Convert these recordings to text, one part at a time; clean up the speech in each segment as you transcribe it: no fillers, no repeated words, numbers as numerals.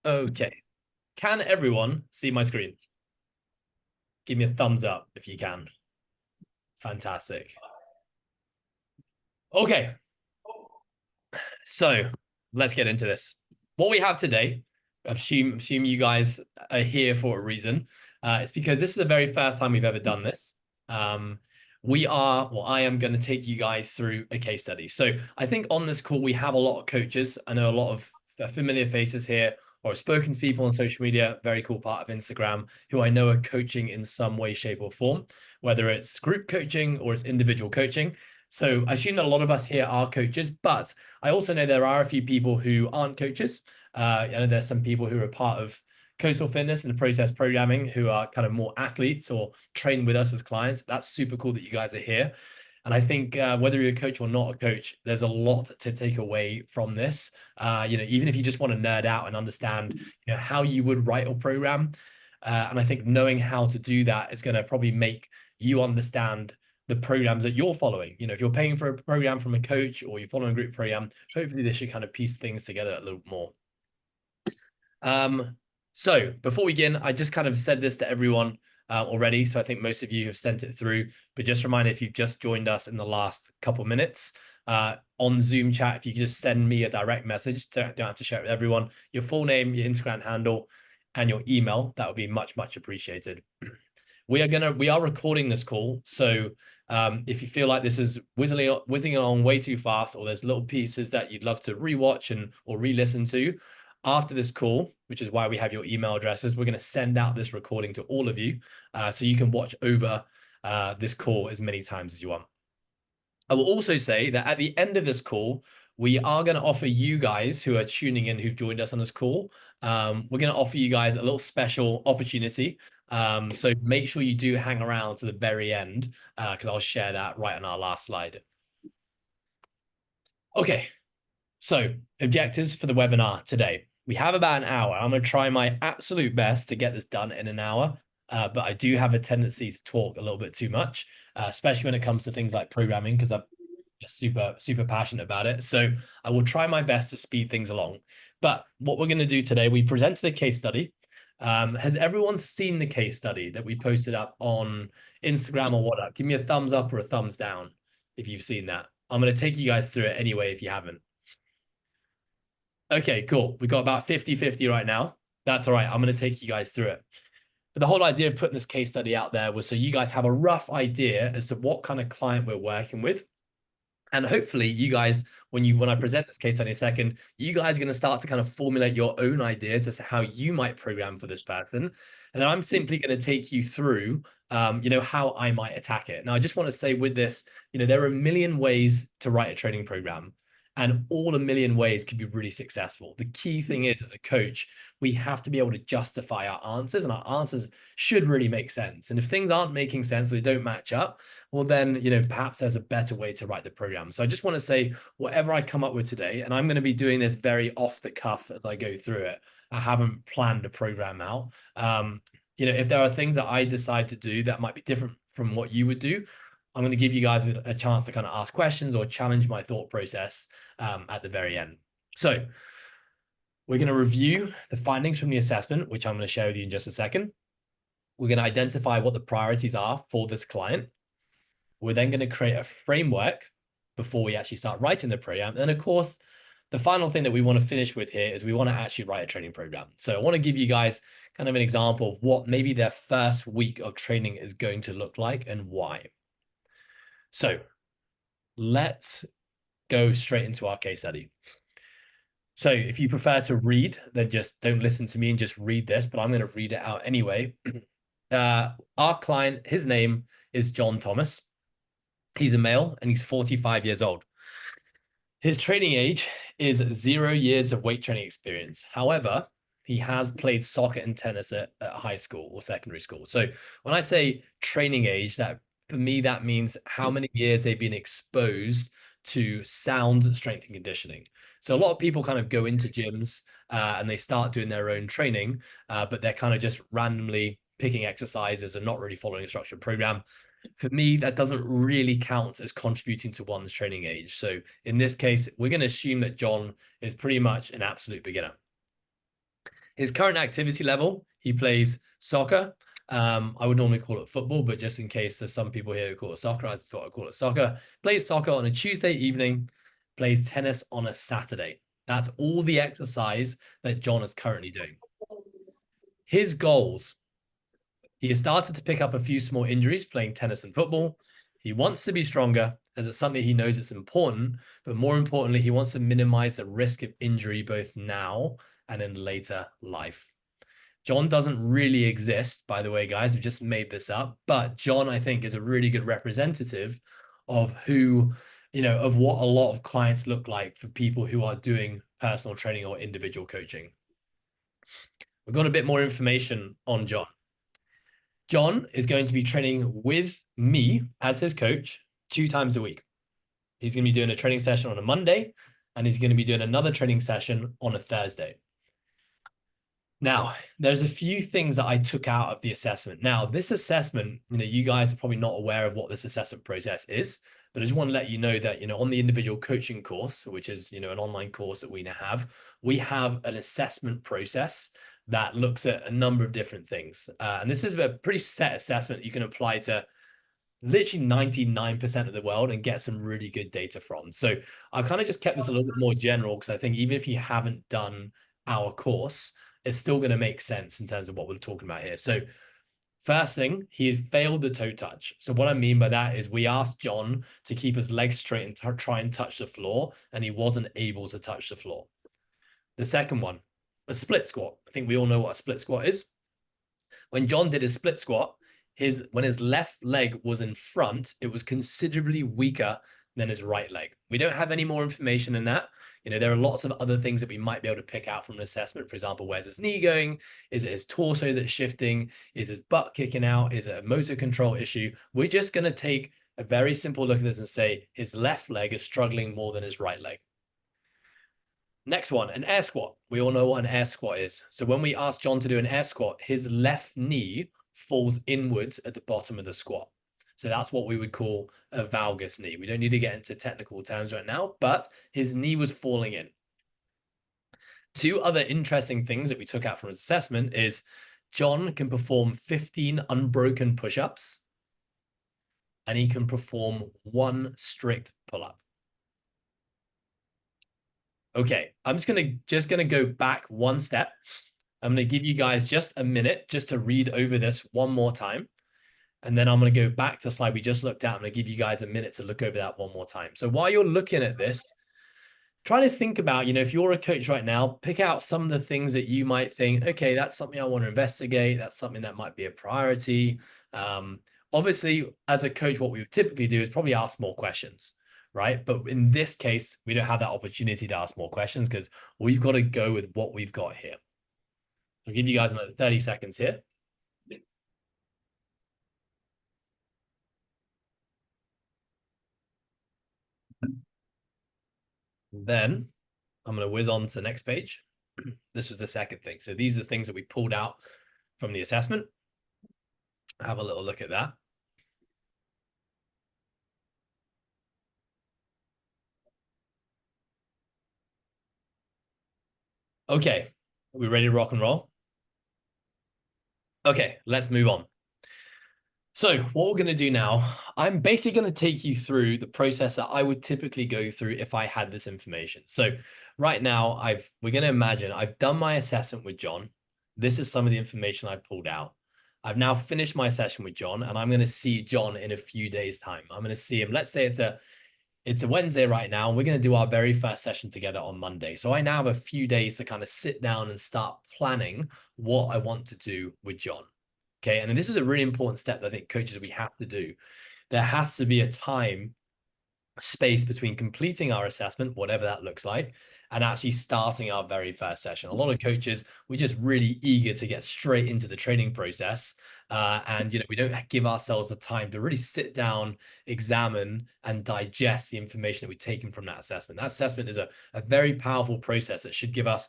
Okay. Can everyone see my screen? Give me a thumbs up if you can. Fantastic. Okay. So let's get into this. What we have today, I assume you guys are here for a reason. It's because this is the very first time we've ever done this. Um, I am going to take you guys through a case study. So I think on this call, we have a lot of coaches. I know a lot of familiar faces here, or have spoken to people on social media, very cool part of Instagram, who I know are coaching in some way, shape, or form, whether it's group coaching or it's individual coaching. So I assume that a lot of us here are coaches, but I also know there are a few people who aren't coaches. I know there's some people who are part of Coastal Fitness and Process Programming who are kind of more athletes or train with us as clients. That's super cool that you guys are here. And I think whether you're a coach or not a coach, there's a lot to take away from this. Even if you just want to nerd out and understand, how you would write or program. And I think knowing how to do that is going to probably make you understand the programs that you're following. If you're paying for a program from a coach or you're following a group program, hopefully this should kind of piece things together a little more. So before we begin, I just kind of said this to everyone already, so I think most of you have sent it through, but just a reminder, if you've just joined us in the last couple of minutes on Zoom chat, if you could just send me a direct message, don't have to share it with everyone, your full name, your Instagram handle, and your email, that would be much, much appreciated. We are recording this call, so if you feel like this is whizzing along way too fast, or there's little pieces that you'd love to rewatch or re-listen to after this call, which is why we have your email addresses, we're going to send out this recording to all of you, so you can watch over this call as many times as you want. I will also say that at the end of this call, we are going to offer you guys who are tuning in, who've joined us on this call, we're going to offer you guys a little special opportunity. So make sure you do hang around to the very end, because I'll share that right on our last slide. Okay, so objectives for the webinar today. We have about an hour. I'm going to try my absolute best to get this done in an hour, but I do have a tendency to talk a little bit too much, especially when it comes to things like programming, because I'm just super passionate about it. So I will try my best to speed things along. But what we're going to do today, we presented a case study. Has everyone seen the case study that we posted up on Instagram or whatnot? Give me a thumbs up or a thumbs down if you've seen that. I'm going to take you guys through it anyway if you haven't. Okay, cool. We got about 50-50 right now. That's all right. I'm going to take you guys through it. But the whole idea of putting this case study out there was so you guys have a rough idea as to what kind of client we're working with. And hopefully you guys, when I present this case study in a second, you guys are going to start to kind of formulate your own ideas as to how you might program for this person. And then I'm simply going to take you through, how I might attack it. Now, I just want to say with this, there are a million ways to write a training program. And all a million ways could be really successful. The key thing is, as a coach, we have to be able to justify our answers, and our answers should really make sense. And if things aren't making sense, they don't match up, well, then, perhaps there's a better way to write the program. So I just want to say, whatever I come up with today, and I'm going to be doing this very off the cuff as I go through it. I haven't planned a program out. If there are things that I decide to do that might be different from what you would do, I'm going to give you guys a chance to kind of ask questions or challenge my thought process at the very end. So we're going to review the findings from the assessment, which I'm going to share with you in just a second. We're going to identify what the priorities are for this client. We're then going to create a framework before we actually start writing the program. And of course, the final thing that we want to finish with here is we want to actually write a training program. So I want to give you guys kind of an example of what maybe their first week of training is going to look like and why. So let's go straight into our case study. So if you prefer to read, then just don't listen to me and just read this, but I'm going to read it out anyway. Our client, his name is John Thomas. He's a male and he's 45 years old. His training age is 0 years of weight training experience. However, he has played soccer and tennis at high school or secondary school. So when I say training age, that for me, that means how many years they've been exposed to sound strength and conditioning. So a lot of people kind of go into gyms and they start doing their own training, but they're kind of just randomly picking exercises and not really following a structured program. For me, that doesn't really count as contributing to one's training age. So in this case, we're going to assume that John is pretty much an absolute beginner. His current activity level, he plays soccer. I would normally call it football, but just in case there's some people here who call it soccer, I thought I'd call it soccer. Plays soccer on a Tuesday evening, plays tennis on a Saturday. That's all the exercise that John is currently doing. His goals. He has started to pick up a few small injuries playing tennis and football. He wants to be stronger as it's something he knows it's important, but more importantly, he wants to minimize the risk of injury both now and in later life. John doesn't really exist, by the way, guys. I've just made this up, but John, I think, is a really good representative of who, of what a lot of clients look like for people who are doing personal training or individual coaching. We've got a bit more information on John. John is going to be training with me as his coach 2 times a week. He's going to be doing a training session on a Monday, and he's going to be doing another training session on a Thursday. Now, there's a few things that I took out of the assessment. Now, this assessment, you guys are probably not aware of what this assessment process is, but I just want to let you know that, on the individual coaching course, which is, an online course that we now have, we have an assessment process that looks at a number of different things. And this is a pretty set assessment you can apply to literally 99% of the world and get some really good data from. So I've kind of just kept this a little bit more general because I think even if you haven't done our course, it's still going to make sense in terms of what we're talking about here. So first thing, he has failed the toe touch. So what I mean by that is we asked John to keep his legs straight and try and touch the floor, and he wasn't able to touch the floor. The second one, a split squat. I think we all know what a split squat is. When John did his split squat, when his left leg was in front, it was considerably weaker than his right leg. We don't have any more information than that. There are lots of other things that we might be able to pick out from an assessment. For example, where's his knee going? Is it his torso that's shifting? Is his butt kicking out? Is it a motor control issue? We're just going to take a very simple look at this and say his left leg is struggling more than his right leg. Next one, an air squat. We all know what an air squat is. So when we ask John to do an air squat, his left knee falls inwards at the bottom of the squat. So that's what we would call a valgus knee. We don't need to get into technical terms right now, but his knee was falling in. 2 other interesting things that we took out from his assessment is John can perform 15 unbroken push-ups, and he can perform 1 strict pull-up. Okay, I'm just gonna go back 1 step. I'm gonna give you guys just a minute just to read over this one more time. And then I'm going to go back to the slide we just looked at. I'm going to give you guys a minute to look over that one more time. So while you're looking at this, try to think about, if you're a coach right now, pick out some of the things that you might think, okay, that's something I want to investigate. That's something that might be a priority. Obviously, as a coach, what we would typically do is probably ask more questions, right? But in this case, we don't have that opportunity to ask more questions because we've got to go with what we've got here. I'll give you guys another 30 seconds here. Then I'm going to whiz on to the next page. This was the second thing. So these are the things that we pulled out from the assessment. Have a little look at that. Okay, are we ready to rock and roll? Okay, let's move on. So what we're going to do now, I'm basically going to take you through the process that I would typically go through if I had this information. So right now, we're going to imagine I've done my assessment with John. This is some of the information I pulled out. I've now finished my session with John, and I'm going to see John in a few days' time. I'm going to see him. Let's say it's a Wednesday right now, and we're going to do our very first session together on Monday. So I now have a few days to kind of sit down and start planning what I want to do with John. Okay, and this is a really important step that I think coaches, we have to do. There has to be a space between completing our assessment, whatever that looks like, and actually starting our very first session. A lot of coaches, we're just really eager to get straight into the training process. And, we don't give ourselves the time to really sit down, examine, and digest the information that we've taken from that assessment. That assessment is a very powerful process that should give us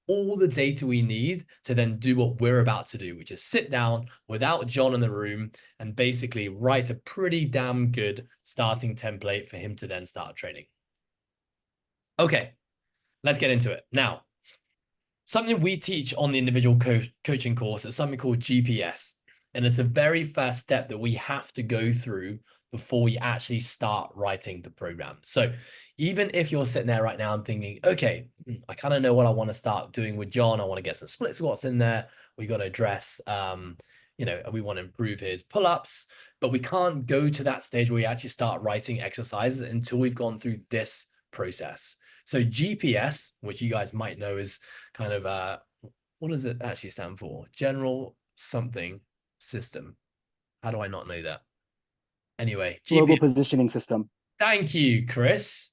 all the data we need to then do what we're about to do, which is sit down without John in the room and basically write a pretty damn good starting template for him to then start training. Okay, let's get into it. Now, Something we teach on the individual coaching course is something called GPS. And it's a very first step that we have to go through before we actually start writing the program. So even if you're sitting there right now and thinking, okay, I kind of know what I want to start doing with John. I want to get some split squats in there. We got to address, we want to improve his pull-ups, but we can't go to that stage where we actually start writing exercises until we've gone through this process. So GPS, which you guys might know is kind of what does it actually stand for? General something system. How do I not know that? Anyway, Global GPS. Positioning System. Thank you, Chris.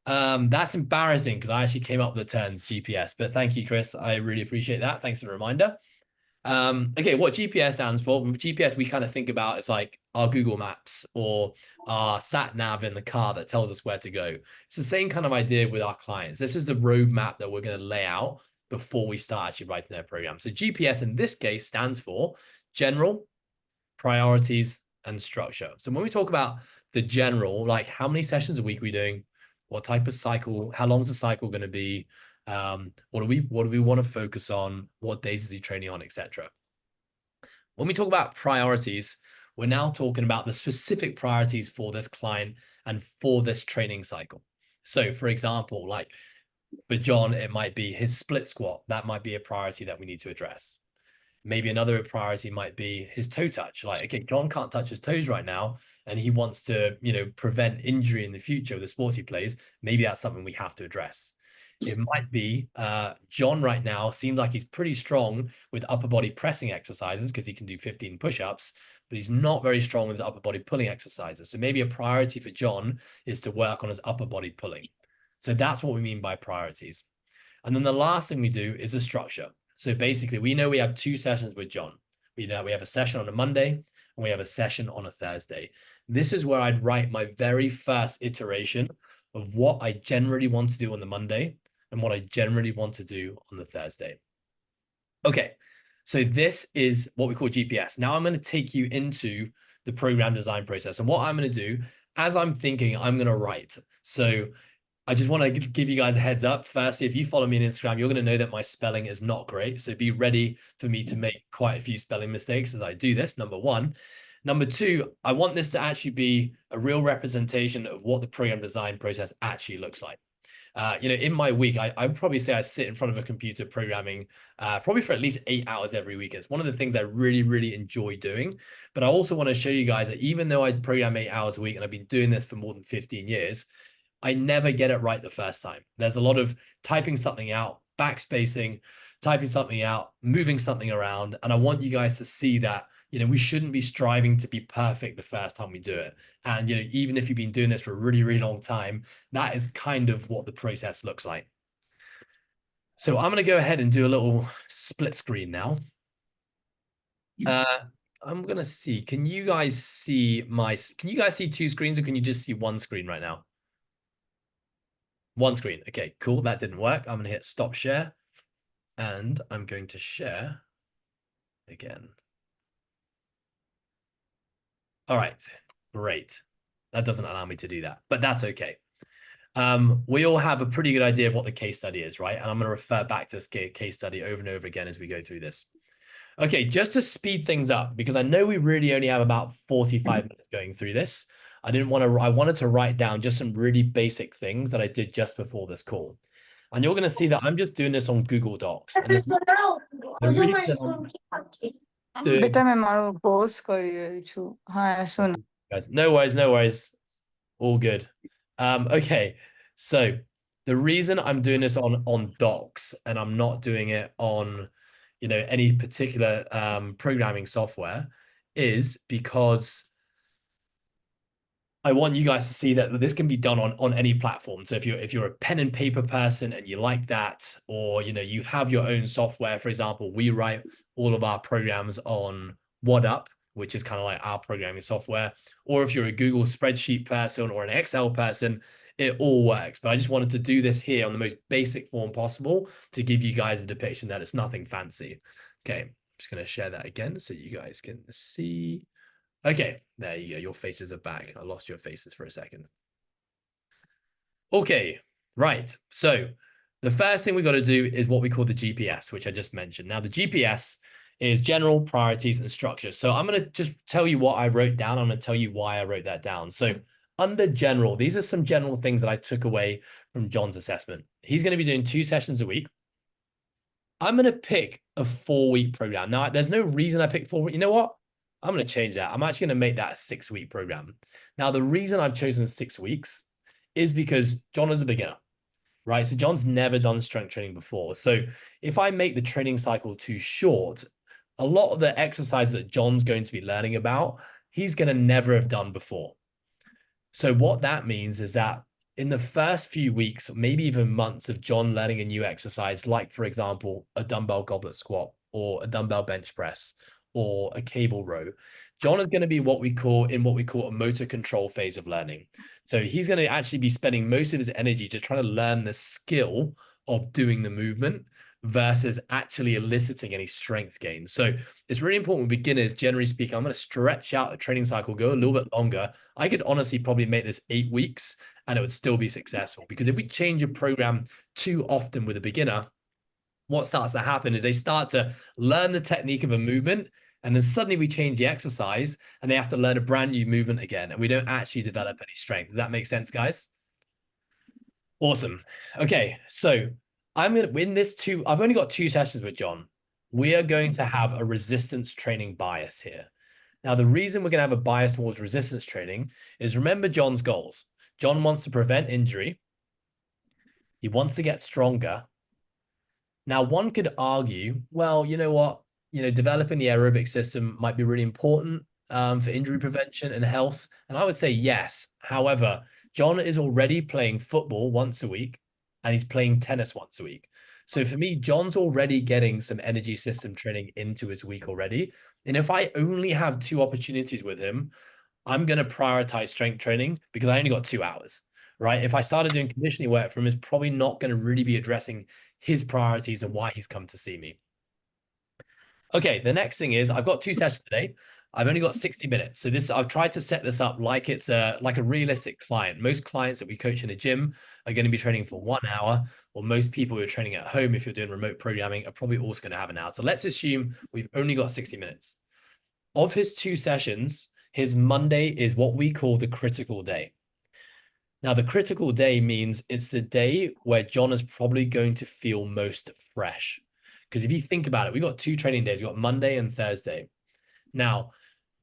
That's embarrassing because I actually came up with the terms GPS, but thank you, Chris. I really appreciate that. Thanks for the reminder. Okay, what GPS stands for? GPS we kind of think about as like our Google Maps or our sat nav in the car that tells us where to go. It's the same kind of idea with our clients. This is the roadmap that we're going to lay out before we start actually writing their program. So GPS in this case stands for general, priorities, and structure. So when we talk about the general, like how many sessions a week are we doing? What type of cycle? How long is the cycle going to be? What do we want to focus on? What days is he training on, etc. When we talk about priorities, we're now talking about the specific priorities for this client and for this training cycle. So for example, like for John, it might be his split squat. That might be a priority that we need to address. Maybe another priority might be his toe touch. Like, okay, John can't touch his toes right now, and he wants to, prevent injury in the future with the sports he plays. Maybe that's something we have to address. It might be John right now seems like he's pretty strong with upper body pressing exercises because he can do 15 push-ups, but he's not very strong with his upper body pulling exercises. So maybe a priority for John is to work on his upper body pulling. So that's what we mean by priorities. And then the last thing we do is a structure. So basically, we know we have 2 sessions with John. We know we have a session on a Monday and we have a session on a Thursday. This is where I'd write my very first iteration of what I generally want to do on the Monday and what I generally want to do on the Thursday. Okay, so this is what we call GPS. Now I'm going to take you into the program design process. And what I'm going to do, as I'm thinking, I'm going to write. So I just want to give you guys a heads up. Firstly, if you follow me on Instagram, you're going to know that my spelling is not great. So be ready for me to make quite a few spelling mistakes as I do this, number one. Number two, I want this to actually be a real representation of what the program design process actually looks like. In my week, I'd probably say I sit in front of a computer programming probably for at least 8 hours every week. It's one of the things I really, really enjoy doing. But I also want to show you guys that even though I program 8 hours a week and I've been doing this for more than 15 years, I never get it right the first time. There's a lot of typing something out, backspacing, typing something out, moving something around. And I want you guys to see that, we shouldn't be striving to be perfect the first time we do it. And, even if you've been doing this for a really, really long time, that is kind of what the process looks like. So I'm going to go ahead and do a little split screen now. I'm going to see, can you guys see 2 screens or can you just see 1 screen right now? 1 screen. Okay, cool. That didn't work. I'm going to hit stop share and I'm going to share again. All right, great. That doesn't allow me to do that, but that's okay. We all have a pretty good idea of what the case study is, right? And I'm going to refer back to this case study over and over again as we go through this. Okay, just to speed things up, because I know we really only have about 45 minutes going through this. I wanted to write down just some really basic things that I did just before this call. And you're going to see that I'm just doing this on Google Docs. And the reason I'm doing, बेटा मैं मारो pause કરી રહી છું હા સુન guys, no worries, all good. Okay, so the reason I'm doing this on Docs and I'm not doing it on any particular programming software is because I want you guys to see that this can be done on any platform. So if you're a pen and paper person and you like that, or you have your own software, for example, we write all of our programs on WhatUp, which is kind of like our programming software. Or if you're a Google spreadsheet person or an Excel person, it all works. But I just wanted to do this here on the most basic form possible to give you guys a depiction that it's nothing fancy. Okay, I'm just going to share that again so you guys can see. Okay, there you go. Your faces are back. I lost your faces for a second. Okay, right. So The first thing we got to do is what we call the GPS, which I just mentioned. Now, the GPS is general, priorities, and structure. So I'm going to just tell you what I wrote down. I'm going to tell you why I wrote that down. So under general, these are some general things that I took away from John's assessment. He's going to be doing 2 sessions a week. I'm going to pick a 4-week program. Now, there's no reason I picked 4 weeks. You know what? I'm going to change that. I'm actually going to make that a 6-week program. Now, the reason I've chosen 6 weeks is because John is a beginner, right? So John's never done strength training before. So if I make the training cycle too short, a lot of the exercises that John's going to be learning about, he's going to never have done before. So what that means is that in the first few weeks, or maybe even months of John learning a new exercise, like for example, a dumbbell goblet squat or a dumbbell bench press or a cable row, John is going to be what we call a motor control phase of learning. So he's going to actually be spending most of his energy just trying to learn the skill of doing the movement versus actually eliciting any strength gains. So it's really important with beginners, generally speaking. I'm going to stretch out the training cycle, go a little bit longer. I could honestly probably make this 8 weeks and it would still be successful, because if we change a program too often with a beginner, what starts to happen is they start to learn the technique of a movement, and then suddenly we change the exercise and they have to learn a brand new movement again, and we don't actually develop any strength. Does that make sense, guys? Awesome. Okay, so I'm going to win this I've only got 2 sessions with John. We are going to have a resistance training bias here. Now, the reason we're going to have a bias towards resistance training is, remember John's goals. John wants to prevent injury. He wants to get stronger. Now, one could argue, well, you know what? Developing the aerobic system might be really important for injury prevention and health. And I would say yes. However, John is already playing football once a week and he's playing tennis once a week. So for me, John's already getting some energy system training into his week already. And if I only have 2 opportunities with him, I'm going to prioritize strength training because I only got 2 hours, right? If I started doing conditioning work for him, it's probably not going to really be addressing his priorities and why he's come to see me. Okay, the next thing is I've got 2 sessions today. I've only got 60 minutes. So I've tried to set this up like it's like a realistic client. Most clients that we coach in a gym are going to be training for 1 hour, or most people who are training at home, if you're doing remote programming, are probably also going to have an hour. So let's assume we've only got 60 minutes. Of his 2 sessions, his Monday is what we call the critical day. Now, the critical day means it's the day where John is probably going to feel most fresh. Because if you think about it, we've got 2 training days. We've got Monday and Thursday. Now,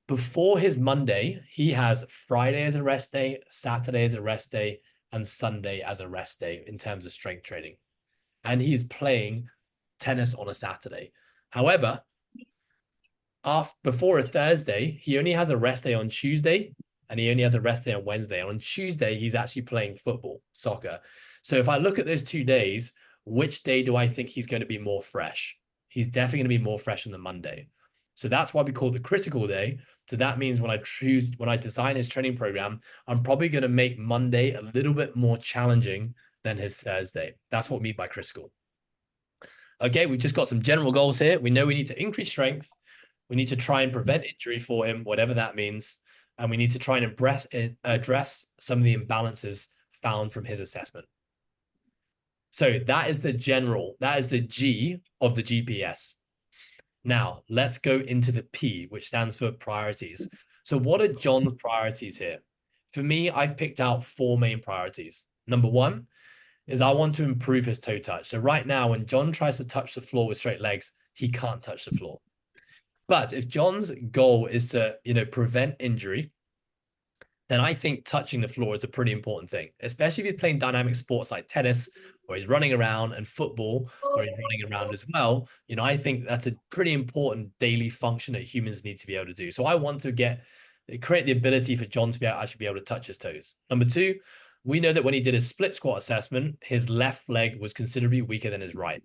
before his Monday, he has Friday as a rest day, Saturday as a rest day, and Sunday as a rest day in terms of strength training. And he's playing tennis on a Saturday. However, before a Thursday, he only has a rest day on Tuesday, and he only has a rest day on Wednesday. And on Tuesday, he's actually playing football, soccer. So if I look at those 2 days, which day do I think he's going to be more fresh? He's definitely going to be more fresh on the Monday. So that's why we call it the critical day. So that means when I design his training program, I'm probably going to make Monday a little bit more challenging than his Thursday. That's what we mean by critical. Okay, we've just got some general goals here. We know we need to increase strength. We need to try and prevent injury for him, whatever that means. And we need to try and address some of the imbalances found from his assessment. So that is the G of the GPS. Now, let's go into the P, which stands for priorities. So what are John's priorities here? For me, I've picked out 4 main priorities. Number 1 is I want to improve his toe touch. So right now, when John tries to touch the floor with straight legs, he can't touch the floor. But if John's goal is to, prevent injury, then I think touching the floor is a pretty important thing, especially if he's playing dynamic sports like tennis, or he's running around, and football, or he's running around as well. I think that's a pretty important daily function that humans need to be able to do. So I want to create the ability for John to actually be able to touch his toes. Number 2, we know that when he did his split squat assessment, his left leg was considerably weaker than his right.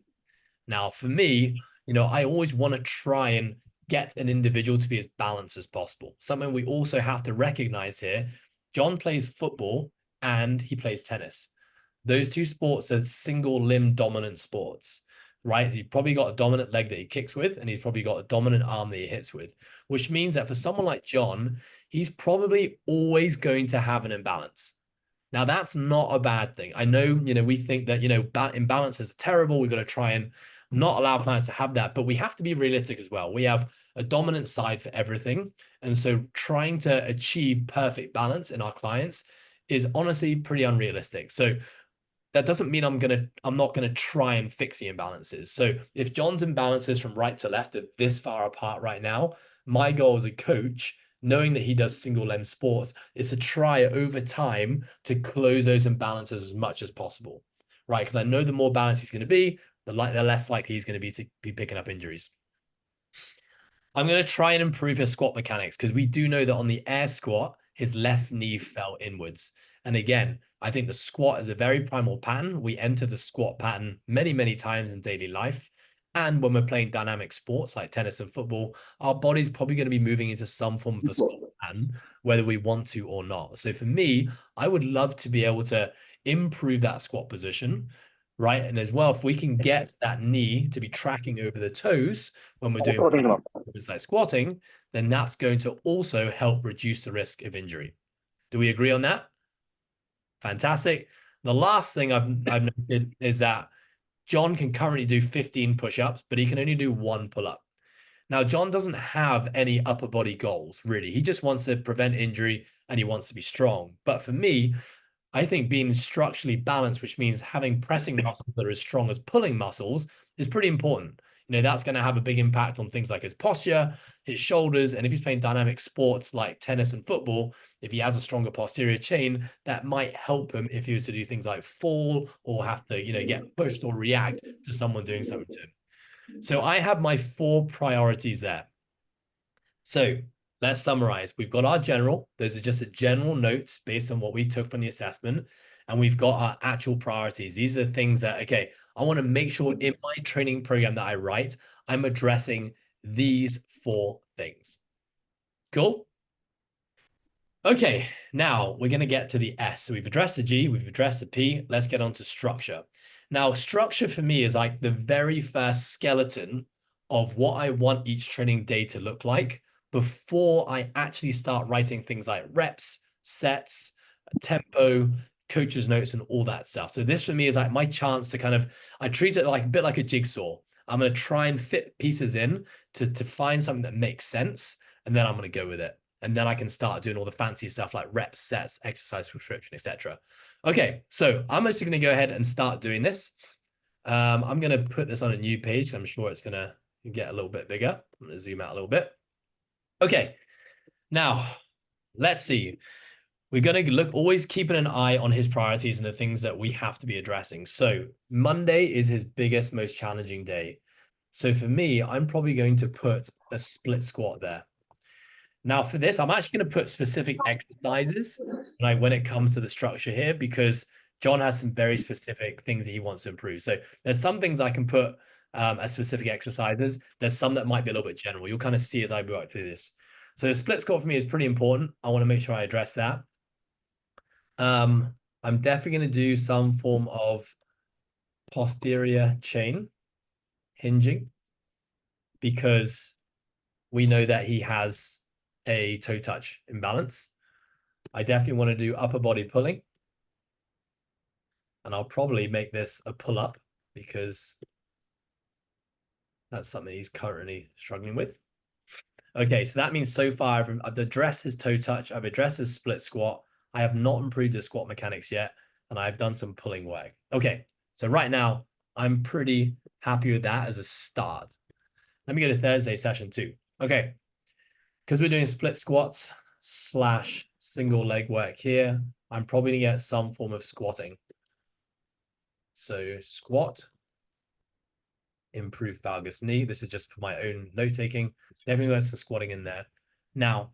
Now, for me, I always want to try and get an individual to be as balanced as possible. Something we also have to recognize here, John plays football and he plays tennis. Those 2 sports are single limb dominant sports, right? He's probably got a dominant leg that he kicks with, and he's probably got a dominant arm that he hits with, which means that for someone like John, he's probably always going to have an imbalance. Now, that's not a bad thing. I know, we think that, imbalances are terrible. We've got to try and not allow clients to have that, but we have to be realistic as well. We have a dominant side for everything. And so trying to achieve perfect balance in our clients is honestly pretty unrealistic. So that doesn't mean I'm not gonna try and fix the imbalances. So if John's imbalances from right to left are this far apart right now, my goal as a coach, knowing that he does single lens sports, is to try over time to close those imbalances as much as possible, right? Because I know the more balanced he's going to be, the less likely he's going to be picking up injuries. I'm going to try and improve his squat mechanics because we do know that on the air squat, his left knee fell inwards. And again, I think the squat is a very primal pattern. We enter the squat pattern many, many times in daily life. And when we're playing dynamic sports like tennis and football, our body's probably going to be moving into some form of a squat pattern, whether we want to or not. So for me, I would love to be able to improve that squat position, right? And as well, if we can get that knee to be tracking over the toes when we're doing like squatting, then that's going to also help reduce the risk of injury. Do we agree on that? Fantastic. The last thing I've noted is that John can currently do 15 push-ups, but he can only do 1 pull-up. Now, John doesn't have any upper body goals, really. He just wants to prevent injury and he wants to be strong. But for me, I think being structurally balanced, which means having pressing muscles that are as strong as pulling muscles, is pretty important. That's going to have a big impact on things like his posture, his shoulders. And if he's playing dynamic sports like tennis and football, if he has a stronger posterior chain, that might help him if he was to do things like fall or have to, get pushed or react to someone doing something to him. So I have my 4 priorities there. So let's summarize. We've got our general. Those are just general notes based on what we took from the assessment. And we've got our actual priorities. These are the things that, okay, I want to make sure in my training program that I write, I'm addressing these 4 things. Cool? Okay, now we're going to get to the S. So we've addressed the G, we've addressed the P. Let's get on to structure. Now, structure for me is like the very first skeleton of what I want each training day to look like before I actually start writing things like reps, sets, tempo, coach's notes, and all that stuff. So this for me is like my chance to I treat it like a bit like a jigsaw. I'm going to try and fit pieces in to find something that makes sense, and then I'm going to go with it. And then I can start doing all the fancy stuff like reps, sets, exercise prescription, etc. Okay, so I'm just going to go ahead and start doing this. I'm going to put this on a new page. I'm sure it's going to get a little bit bigger. I'm going to zoom out a little bit. Okay, now let's see. We're going to look, always keeping an eye on his priorities and the things that we have to be addressing. So Monday is his biggest, most challenging day. So for me, I'm probably going to put a split squat there. Now for this, I'm actually going to put specific exercises like when it comes to the structure here, because John has some very specific things that he wants to improve. So there's some things I can put as specific exercises. There's some that might be a little bit general. You'll kind of see as I work through this. So the split squat for me is pretty important. I want to make sure I address that. I'm definitely going to do some form of posterior chain hinging because we know that he has a toe touch imbalance. I definitely want to do upper body pulling. And I'll probably make this a pull up because that's something he's currently struggling with. Okay, so that means so far I've addressed his toe touch, I've addressed his split squat. I have not improved his squat mechanics yet, and I've done some pulling work. Okay, so right now I'm pretty happy with that as a start. Let me go to Thursday session 2. Okay, because we're doing split squats / single leg work here, I'm probably gonna get some form of squatting. So squat, improve valgus knee. This is just for my own note taking. Definitely got some squatting in there. Now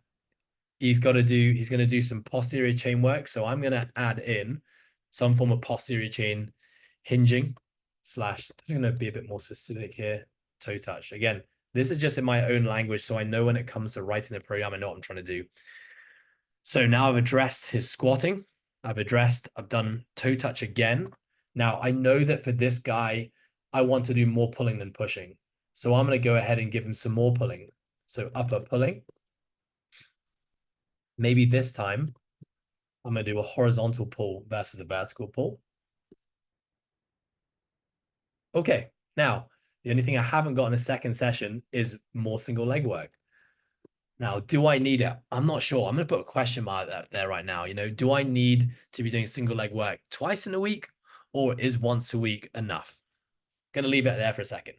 he's going to do some posterior chain work. So I'm going to add in some form of posterior chain hinging / I'm going to be a bit more specific here. Toe touch. Again, this is just in my own language. So I know when it comes to writing the program, I know what I'm trying to do. So now I've addressed his squatting. I've done toe touch again. Now I know that for this guy, I want to do more pulling than pushing. So I'm going to go ahead and give him some more pulling. So upper pulling. Maybe this time I'm going to do a horizontal pull versus a vertical pull. Okay, now the only thing I haven't got in a second session is more single leg work. Now, do I need it? I'm not sure. I'm going to put a question mark there right now. Do I need to be doing single leg work twice in a week, or is once a week enough? Going to leave it there for a second.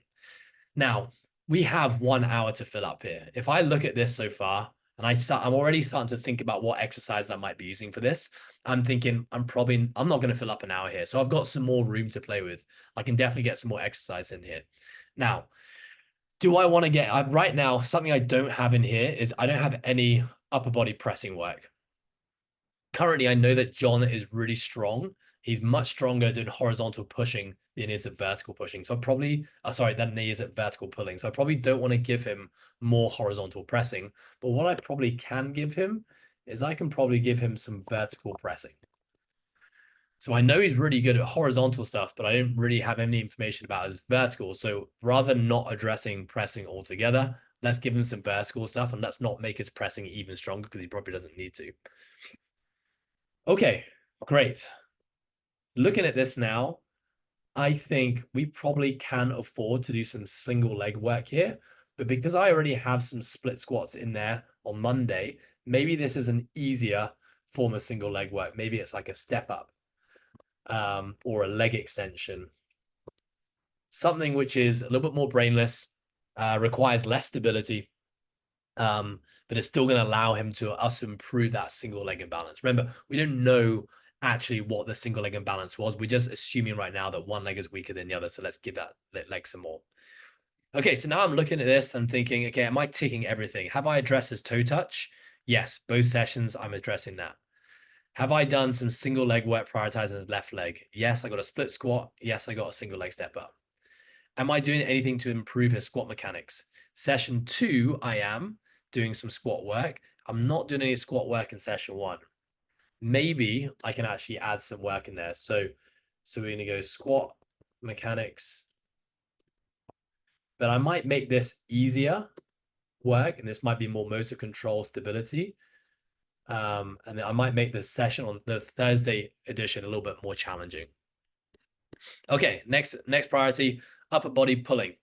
Now, we have 1 hour to fill up here. If I look at this so far, and I'm already starting to think about what exercise I might be using for this. I'm thinking I'm not going to fill up an hour here. So I've got some more room to play with. I can definitely get some more exercise in here. Now, do I want to right now, something I don't have in here is I don't have any upper body pressing work. Currently, I know that John is really strong. He's much stronger doing horizontal pushing than he is at vertical pushing. So than he is at vertical pulling. So I probably don't want to give him more horizontal pressing. But what I probably can give him is I can probably give him some vertical pressing. So I know he's really good at horizontal stuff, but I didn't really have any information about his vertical. So rather than not addressing pressing altogether, let's give him some vertical stuff and let's not make his pressing even stronger because he probably doesn't need to. Okay, great. Looking at this now, I think we probably can afford to do some single leg work here. But because I already have some split squats in there on Monday, maybe this is an easier form of single leg work. Maybe it's like a step up or a leg extension. Something which is a little bit more brainless, requires less stability, but it's still going to allow us to improve that single leg imbalance. Remember, we don't know actually what the single leg imbalance was. We're just assuming right now that one leg is weaker than the other. So let's give that leg some more. Okay, so now I'm looking at this and thinking, okay, am I ticking everything? Have I addressed his toe touch? Yes, both sessions I'm addressing that. Have I done some single leg work prioritizing his left leg? Yes, I got a split squat. Yes, I got a single leg step up. Am I doing anything to improve his squat mechanics? Session 2, I am doing some squat work. I'm not doing any squat work in session 1. Maybe I can actually add some work in there. So we're going to go squat mechanics, but I might make this easier work, and this might be more motor control stability. And then I might make the session on the Thursday edition a little bit more challenging. Okay, next priority, upper body pulling.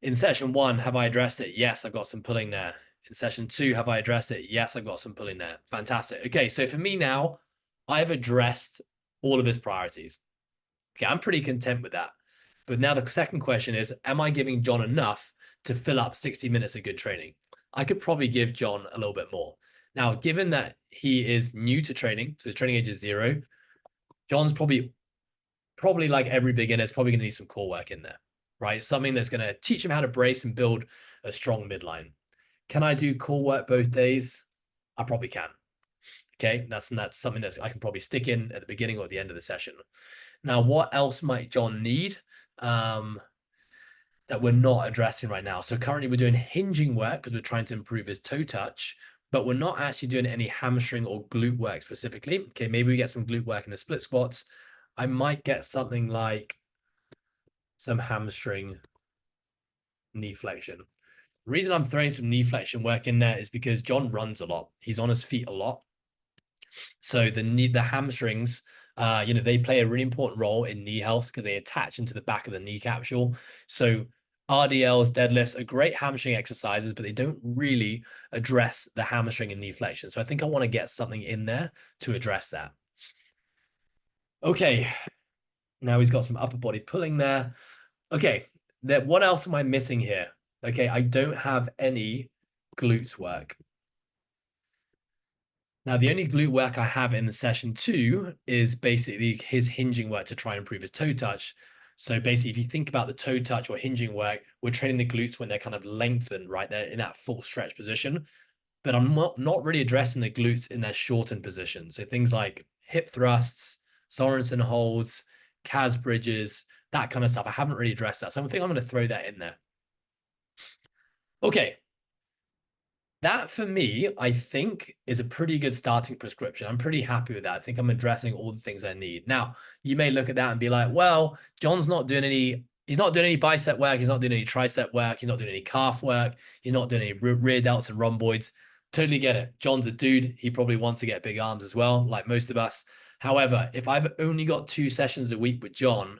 In session 1, have I addressed it? Yes, I've got some pulling there. In session 2, have I addressed it? Yes, I've got some pulling there. Fantastic. Okay, so for me now, I've addressed all of his priorities. Okay, I'm pretty content with that. But now the second question is, am I giving John enough to fill up 60 minutes of good training? I could probably give John a little bit more. Now, given that he is new to training, so his training age is 0, John's probably like every beginner, is probably going to need some core work in there, right? Something that's going to teach him how to brace and build a strong midline. Can I do core work both days? I probably can. Okay, that's something that I can probably stick in at the beginning or at the end of the session. Now, what else might John need that we're not addressing right now? So currently we're doing hinging work because we're trying to improve his toe touch, but we're not actually doing any hamstring or glute work specifically. Okay, maybe we get some glute work in the split squats. I might get something like some hamstring knee flexion. The reason I'm throwing some knee flexion work in there is because John runs a lot. He's on his feet a lot. So the hamstrings, they play a really important role in knee health because they attach into the back of the knee capsule. So RDLs, deadlifts are great hamstring exercises, but they don't really address the hamstring and knee flexion. So I think I want to get something in there to address that. Okay, now he's got some upper body pulling there. Okay, what else am I missing here? Okay, I don't have any glutes work. Now, the only glute work I have in the session 2 is basically his hinging work to try and improve his toe touch. So basically, if you think about the toe touch or hinging work, we're training the glutes when they're kind of lengthened, right? They're in that full stretch position. But I'm not really addressing the glutes in their shortened position. So things like hip thrusts, Sorensen holds, Cas bridges, that kind of stuff. I haven't really addressed that. So I think I'm going to throw that in there. Okay. That for me, I think is a pretty good starting prescription. I'm pretty happy with that. I think I'm addressing all the things I need. Now, you may look at that and be like, well, John's not doing he's not doing any bicep work. He's not doing any tricep work. He's not doing any calf work. He's not doing any rear delts and rhomboids. Totally get it. John's a dude. He probably wants to get big arms as well, like most of us. However, if I've only got 2 sessions a week with John,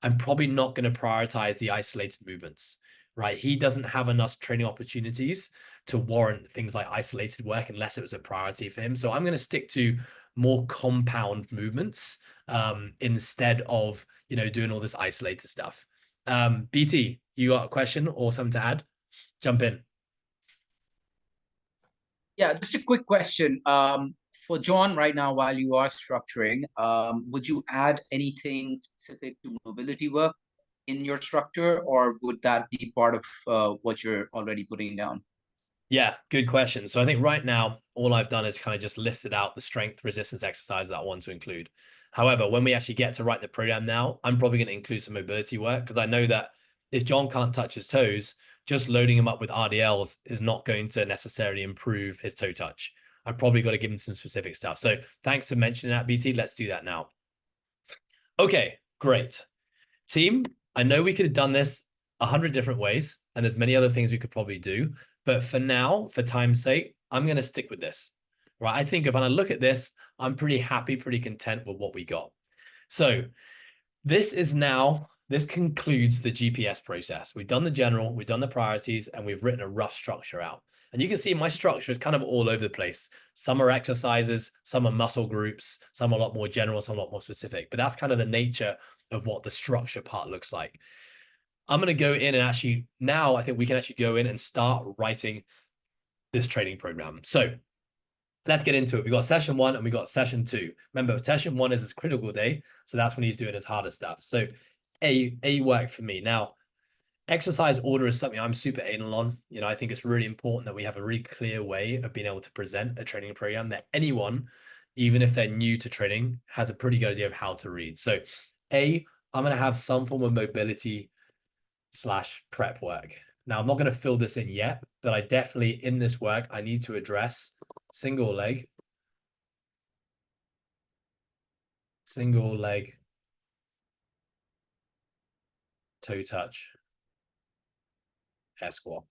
I'm probably not going to prioritize the isolated movements, right? He doesn't have enough training opportunities to warrant things like isolated work unless it was a priority for him. So I'm going to stick to more compound movements instead of, doing all this isolated stuff. BT, you got a question or something to add? Jump in. Yeah, just a quick question. For John right now, while you are structuring, would you add anything specific to mobility work in your structure, or would that be part of what you're already putting down? Yeah, good question. So I think right now, all I've done is kind of just listed out the strength resistance exercises that I want to include. However, when we actually get to write the program now, I'm probably going to include some mobility work because I know that if John can't touch his toes, just loading him up with RDLs is not going to necessarily improve his toe touch. I've probably got to give him some specific stuff. So thanks for mentioning that, BT. Let's do that now. Okay, great. Team, I know we could have done this 100 different ways, and there's many other things we could probably do. But for now, for time's sake, I'm going to stick with this, right? I think if I look at this, I'm pretty happy, pretty content with what we got. So this concludes the GPS process. We've done the general, we've done the priorities, and we've written a rough structure out. And you can see my structure is kind of all over the place. Some are exercises, some are muscle groups, some are a lot more general, some a lot more specific. But that's kind of the nature of what the structure part looks like. I'm going to go in and actually, now I think we can actually go in and start writing this training program. So let's get into it. We got session 1 and we got session 2. Remember, session 1 is his critical day. So that's when he's doing his harder stuff. So A work for me. Now, exercise order is something I'm super anal on. I think it's really important that we have a really clear way of being able to present a training program that anyone, even if they're new to training, has a pretty good idea of how to read. So I'm going to have some form of mobility / prep work. Now, I'm not going to fill this in yet, but I definitely, in this work, I need to address single leg toe touch, air squat.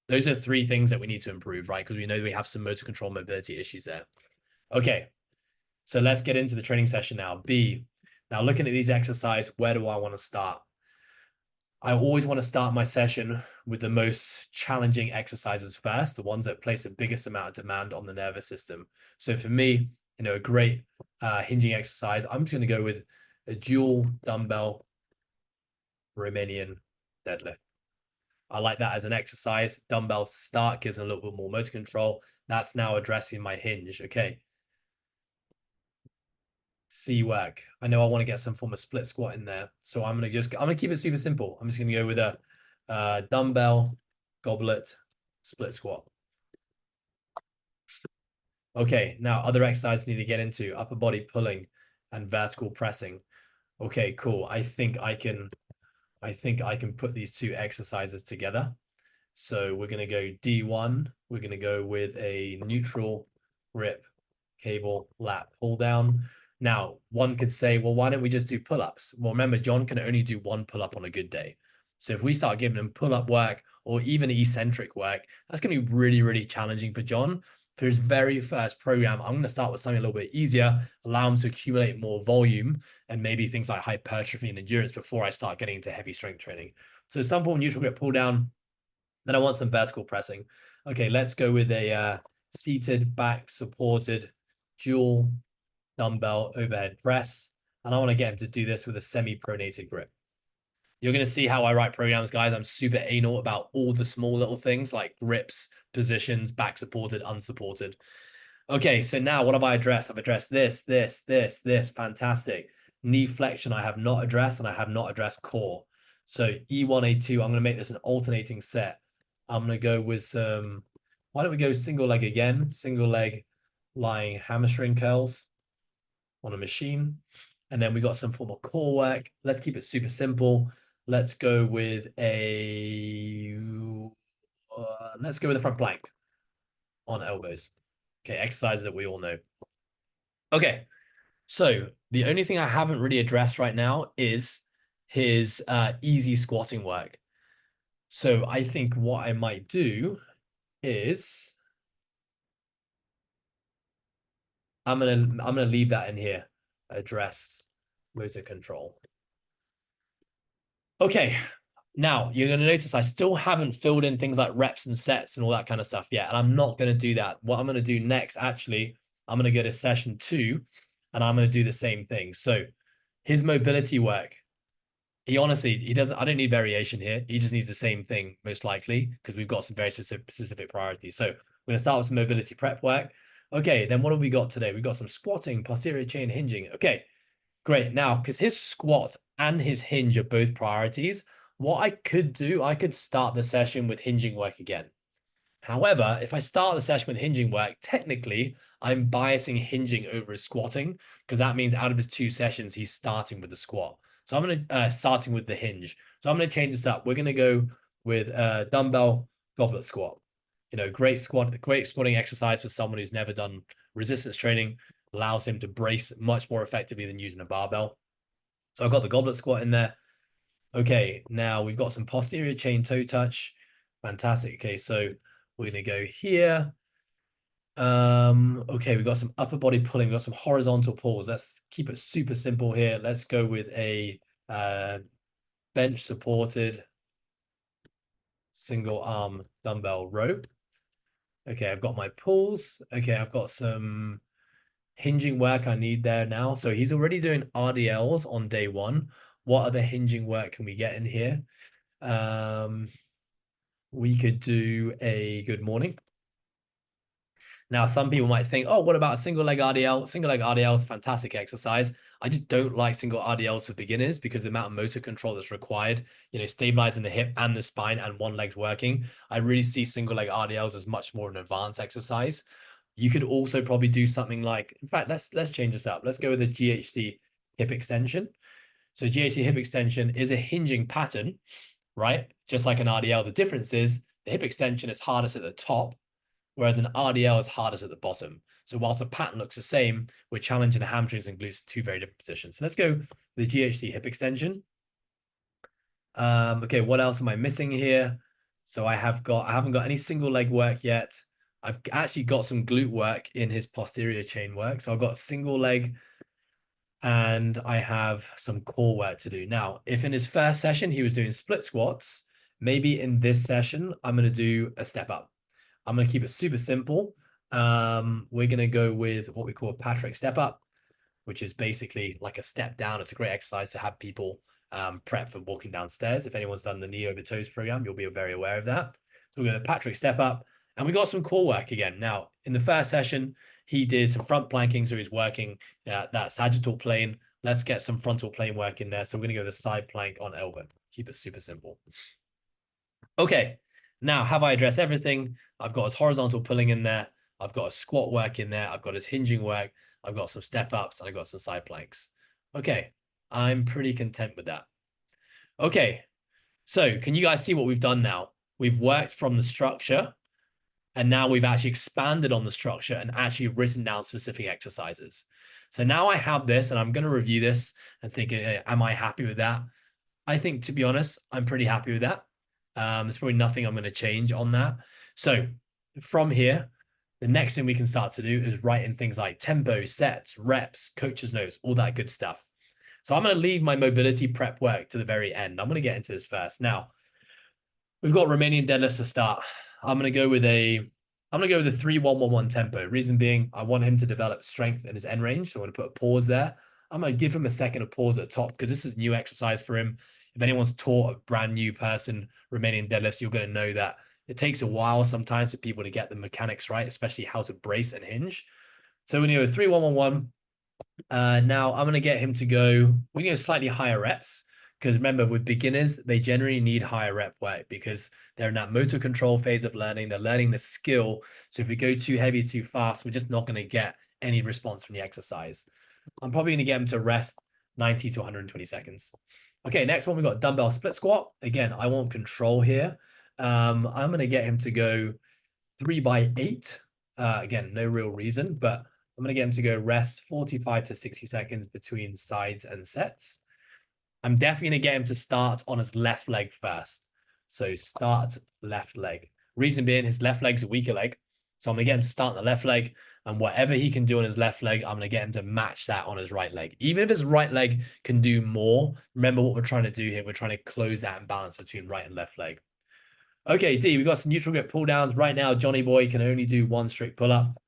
Those are 3 things that we need to improve, right? Because we know we have some motor control mobility issues there. Okay, so let's get into the training session now. Now looking at these exercises, where do I want to start? I always want to start my session with the most challenging exercises first, the ones that place the biggest amount of demand on the nervous system. So for me, a great hinging exercise, I'm just going to go with a dual dumbbell Romanian deadlift. I like that as an exercise. Dumbbells to start gives a little bit more motor control. That's now addressing my hinge. Okay. C work. I know I want to get some form of split squat in there. So I'm going to keep it super simple. I'm just going to go with a dumbbell, goblet, split squat. Okay. Now other exercises I need to get into: upper body pulling and vertical pressing. Okay, cool. I think I can put these 2 exercises together. So we're going to go D1. We're going to go with a neutral grip cable lat pull down. Now, one could say, well, why don't we just do pull-ups? Well, remember, John can only do 1 pull-up on a good day. So if we start giving him pull-up work or even eccentric work, that's going to be really, really challenging for John. For his very first program, I'm going to start with something a little bit easier, allow him to accumulate more volume and maybe things like hypertrophy and endurance before I start getting into heavy strength training. So some form of neutral grip pull down. Then I want some vertical pressing. Okay, let's go with a seated, back supported, dual dumbbell overhead press. And I want to get him to do this with a semi-pronated grip. You're going to see how I write programs, guys. I'm super anal about all the small little things like grips, positions, back supported, unsupported. Okay, so now what have I addressed? I've addressed this. Fantastic. Knee flexion I have not addressed, and I have not addressed core. So E1, A2, I'm going to make this an alternating set. I'm going to go with some, why don't we go single leg again? Single leg lying hamstring curls on a machine. And then we got some form of core work. Let's keep it super simple. Let's go with let's go with the front plank on elbows. Okay, exercises that we all know. Okay, so the only thing I haven't really addressed right now is his easy squatting work. So I think what I might do is I'm gonna leave that in here. Address motor control. Okay, now you're gonna notice I still haven't filled in things like reps and sets and all that kind of stuff yet, and I'm not gonna do that. What I'm gonna do next, actually, I'm gonna go to session 2, and I'm gonna do the same thing. So his mobility work, he doesn't, I don't need variation here. He just needs the same thing, most likely, because we've got some very specific priorities. So we're gonna start with some mobility prep work. Okay, then what have we got today? We've got some squatting, posterior chain hinging. Okay, great. Now, because his squat and his hinge are both priorities, what I could do, I could start the session with hinging work again. However, if I start the session with hinging work, technically, I'm biasing hinging over his squatting, because that means out of his 2 sessions, he's starting with the squat. So I'm going to, starting with the hinge. So I'm going to change this up. We're going to go with dumbbell goblet squat. You know, great squatting exercise for someone who's never done resistance training, allows him to brace much more effectively than using a barbell. So I've got the goblet squat in there. Okay, now we've got some posterior chain toe touch. Fantastic. Okay, so we're going to go here. Okay, we've got some upper body pulling. We've got some horizontal pulls. Let's keep it super simple here. Let's go with a bench supported single arm dumbbell rope. Okay, I've got my pulls. Okay, I've got some hinging work I need there now. So he's already doing RDLs on day 1. What other hinging work can we get in here? We could do a good morning. Now, some people might think, oh, what about a single leg RDL? Single leg RDL is a fantastic exercise. I just don't like single RDLs for beginners because the amount of motor control that's required, you know, stabilizing the hip and the spine and one leg's working. I really see single leg RDLs as much more an advanced exercise. You could also probably do something like, in fact, let's change this up. Let's go with a GHD hip extension. So GHD hip extension is a hinging pattern, right? Just like an RDL. The difference is the hip extension is hardest at the top, whereas an RDL is hardest at the bottom. So whilst the pattern looks the same, we're challenging the hamstrings and glutes in 2 very different positions. So let's go with the GHD hip extension. Okay, what else am I missing here? So I haven't got any single leg work yet. I've actually got some glute work in his posterior chain work. So I've got single leg and I have some core work to do. Now, if in his first session he was doing split squats, maybe in this session, I'm going to do a step up. I'm going to keep it super simple. We're going to go with what we call a Patrick step up, which is basically like a step down. It's a great exercise to have people prep for walking downstairs. If anyone's done the knee over toes program, you'll be very aware of that. So we're going to Patrick step up, and we got some core work again. Now, in the first session, he did some front planking, so he's working that sagittal plane. Let's get some frontal plane work in there. So we're going to go the side plank on elbow. Keep it super simple. Okay. Now, have I addressed everything? I've got his horizontal pulling in there. I've got a squat work in there. I've got his hinging work. I've got some step ups and I've got some side planks. Okay. I'm pretty content with that. Okay. So can you guys see what we've done now? We've worked from the structure and now we've actually expanded on the structure and actually written down specific exercises. So now I have this and I'm going to review this and think, am I happy with that? I think, to be honest, I'm pretty happy with that. There's probably nothing I'm going to change on that. So from here, the next thing we can start to do is write in things like tempo, sets, reps, coach's notes, all that good stuff. So I'm going to leave my mobility prep work to the very end. I'm going to get into this first. Now, we've got Romanian deadlifts to start. I'm going to go with a 3-1-1-1 tempo. Reason being, I want him to develop strength in his end range. So I'm going to put a pause there. I'm going to give him a second of pause at the top because this is new exercise for him. If anyone's taught a brand new person Romanian deadlifts, you're going to know that it takes a while sometimes for people to get the mechanics right, especially how to brace and hinge. So we're going to go 3-1-1-1. Now I'm going to get him to go, we're going to go slightly higher reps because remember with beginners, they generally need higher rep work because they're in that motor control phase of learning. They're learning the skill. So if we go too heavy, too fast, we're just not going to get any response from the exercise. I'm probably going to get him to rest 90 to 120 seconds. Okay, next one, we've got dumbbell split squat. Again, I want control here. I'm going to get him to go 3x8. Again, no real reason, but I'm going to get him to go rest 45 to 60 seconds between sides and sets. I'm definitely going to get him to start on his left leg first. So start left leg. Reason being, his left leg's a weaker leg. So I'm going to get him to start on the left leg, and whatever he can do on his left leg, I'm going to get him to match that on his right leg. Even if his right leg can do more, remember what we're trying to do here. We're trying to close that imbalance between right and left leg. Okay, D, we've got some neutral grip pull downs. Right now, Johnny Boy can only do one strict pull up.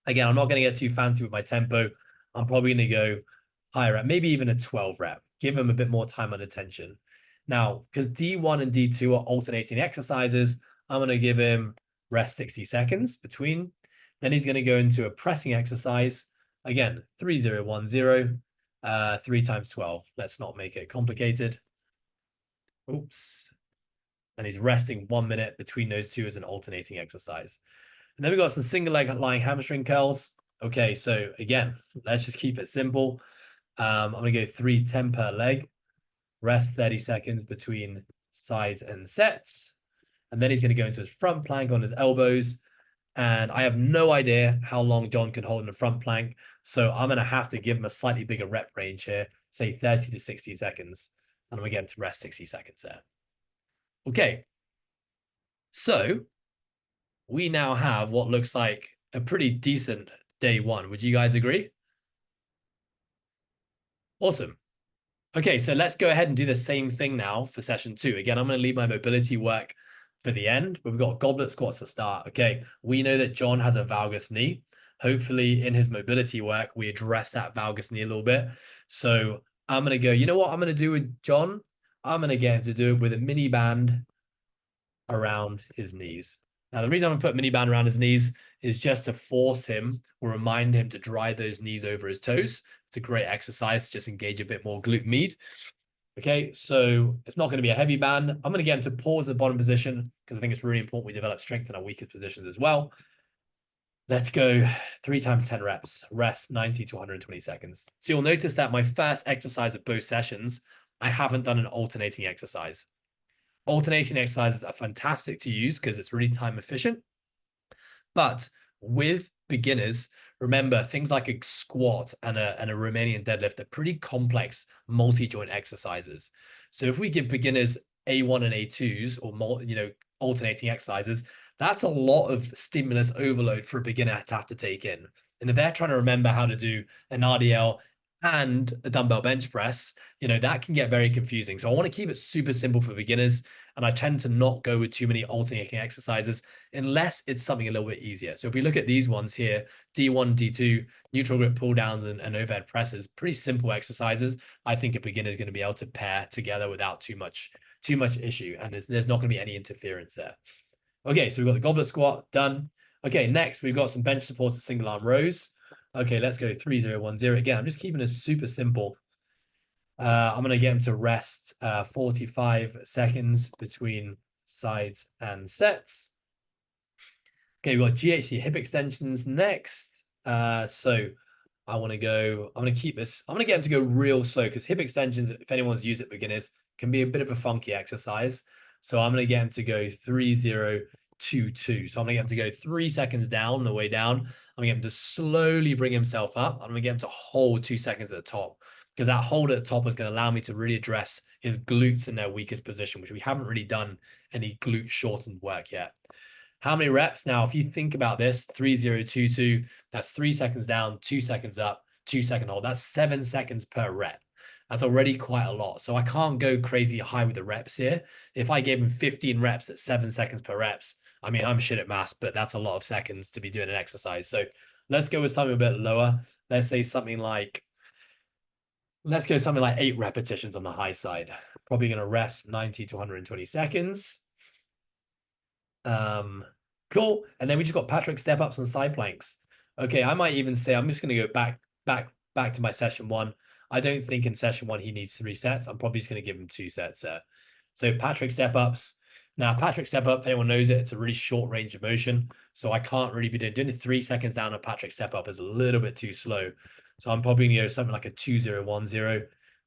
Again, I'm not going to get too fancy with my tempo. I'm probably going to go higher rep, maybe even a 12 rep. Give him a bit more time and attention. Now, because D1 and D2 are alternating exercises, I'm going to give him rest 60 seconds between. Then he's going to go into a pressing exercise. Again, 3010, 3 times 12. Let's not make it complicated. Oops. And he's resting 1 minute between those two as an alternating exercise. And then we've got some single leg lying hamstring curls. Okay, so again, let's just keep it simple. I'm going to go 310 per leg. Rest 30 seconds between sides and sets. And then he's going to go into his front plank on his elbows. And I have no idea how long John can hold in the front plank. So I'm going to have to give him a slightly bigger rep range here, say 30 to 60 seconds. And I'm going to get him to rest 60 seconds there. Okay. So we now have what looks like a pretty decent day one. Would you guys agree? Awesome. Okay, so let's go ahead and do the same thing now for session 2. Again, I'm going to leave my mobility work for the end, but we've got goblet squats to start. Okay, we know that John has a valgus knee. Hopefully in his mobility work, we address that valgus knee a little bit. So I'm going to go, you know what I'm going to do with John? I'm going to get him to do it with a mini band around his knees. Now, the reason I'm going to put a mini band around his knees is just to force him or remind him to dry those knees over his toes. It's a great exercise to just engage a bit more glute med. Okay, so it's not going to be a heavy band. I'm going to get him to pause the bottom position because I think it's really important we develop strength in our weakest positions as well. Let's go 3 times 10 reps, rest 90 to 120 seconds. So you'll notice that my first exercise of both sessions, I haven't done an alternating exercise. Alternating exercises are fantastic to use because it's really time efficient. But with beginners, remember things like a squat and a Romanian deadlift are pretty complex multi-joint exercises. So if we give beginners A1 and A2s or alternating exercises, that's a lot of stimulus overload for a beginner to have to take in. And if they're trying to remember how to do an RDL and a dumbbell bench press, that can get very confusing. So I want to keep it super simple for beginners. And I tend to not go with too many alternating exercises unless it's something a little bit easier. So if we look at these ones here, D1, D2, neutral grip pull downs and overhead presses, pretty simple exercises. I think a beginner is going to be able to pair together without too much issue. And there's not going to be any interference there. Okay, so we've got the goblet squat done. Okay, next we've got some bench supported single arm rows. Okay, let's go 3010. Again, I'm just keeping this super simple. I'm going to get him to rest 45 seconds between sides and sets. Okay, we've got GHD hip extensions next. So I'm going to keep this. I'm going to get him to go real slow because hip extensions, if anyone's used it beginners, can be a bit of a funky exercise. So I'm going to get him to go 3022. So I'm going to get him to go 3 seconds down on the way down. I'm going to get him to slowly bring himself up. I'm going to get him to hold 2 seconds at the top because that hold at the top is going to allow me to really address his glutes in their weakest position, which we haven't really done any glute shortened work yet. How many reps? Now, if you think about this, 3022, that's 3 seconds down, 2 seconds up, 2 second hold. That's 7 seconds per rep. That's already quite a lot. So I can't go crazy high with the reps here. If I gave him 15 reps at 7 seconds per reps, I mean, I'm shit at maths, but that's a lot of seconds to be doing an exercise. So let's go with something a bit lower. Let's say something like, let's go something like 8 repetitions on the high side. Probably going to rest 90 to 120 seconds. Cool. And then we just got Patrick step ups and side planks. Okay, I might even say I'm just going to go back to my session 1. I don't think in session 1 he needs 3 sets. I'm probably just going to give him 2 sets there. So Patrick step ups. Now Patrick step up, if anyone knows it, it's a really short range of motion. So I can't really be doing 3 seconds down a Patrick step up is a little bit too slow. So I'm probably going to go something like a 2010.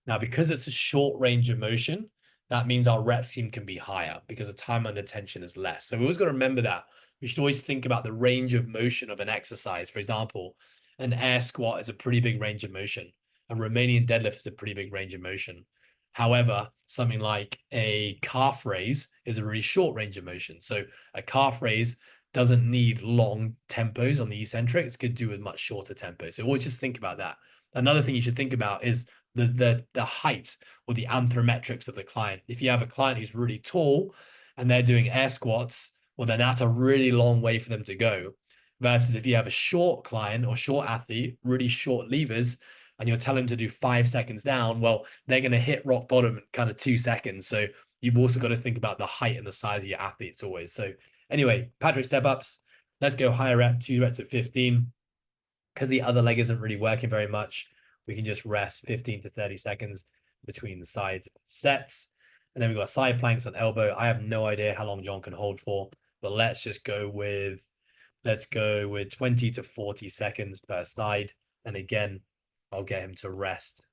Now, because it's a short range of motion, that means our rep scheme can be higher because the time under tension is less. So we always got to remember that. We should always think about the range of motion of an exercise. For example, an air squat is a pretty big range of motion. A Romanian deadlift is a pretty big range of motion. However, something like a calf raise is a really short range of motion. So a calf raise doesn't need long tempos on the eccentrics, could do with much shorter tempos. So always just think about that. Another thing you should think about is the height or the anthrometrics of the client. If you have a client who's really tall and they're doing air squats, well, then that's a really long way for them to go. Versus if you have a short client or short athlete, really short levers, and you're telling them to do 5 seconds down, well, they're going to hit rock bottom in kind of 2 seconds. So you've also got to think about the height and the size of your athletes always. So anyway, Patrick step ups. Let's go higher rep, 2 reps at 15. Because the other leg isn't really working very much, we can just rest 15 to 30 seconds between the sides sets. And then we've got side planks on elbow. I have no idea how long John can hold for, but let's just go with, 20 to 40 seconds per side. And again, I'll get him to rest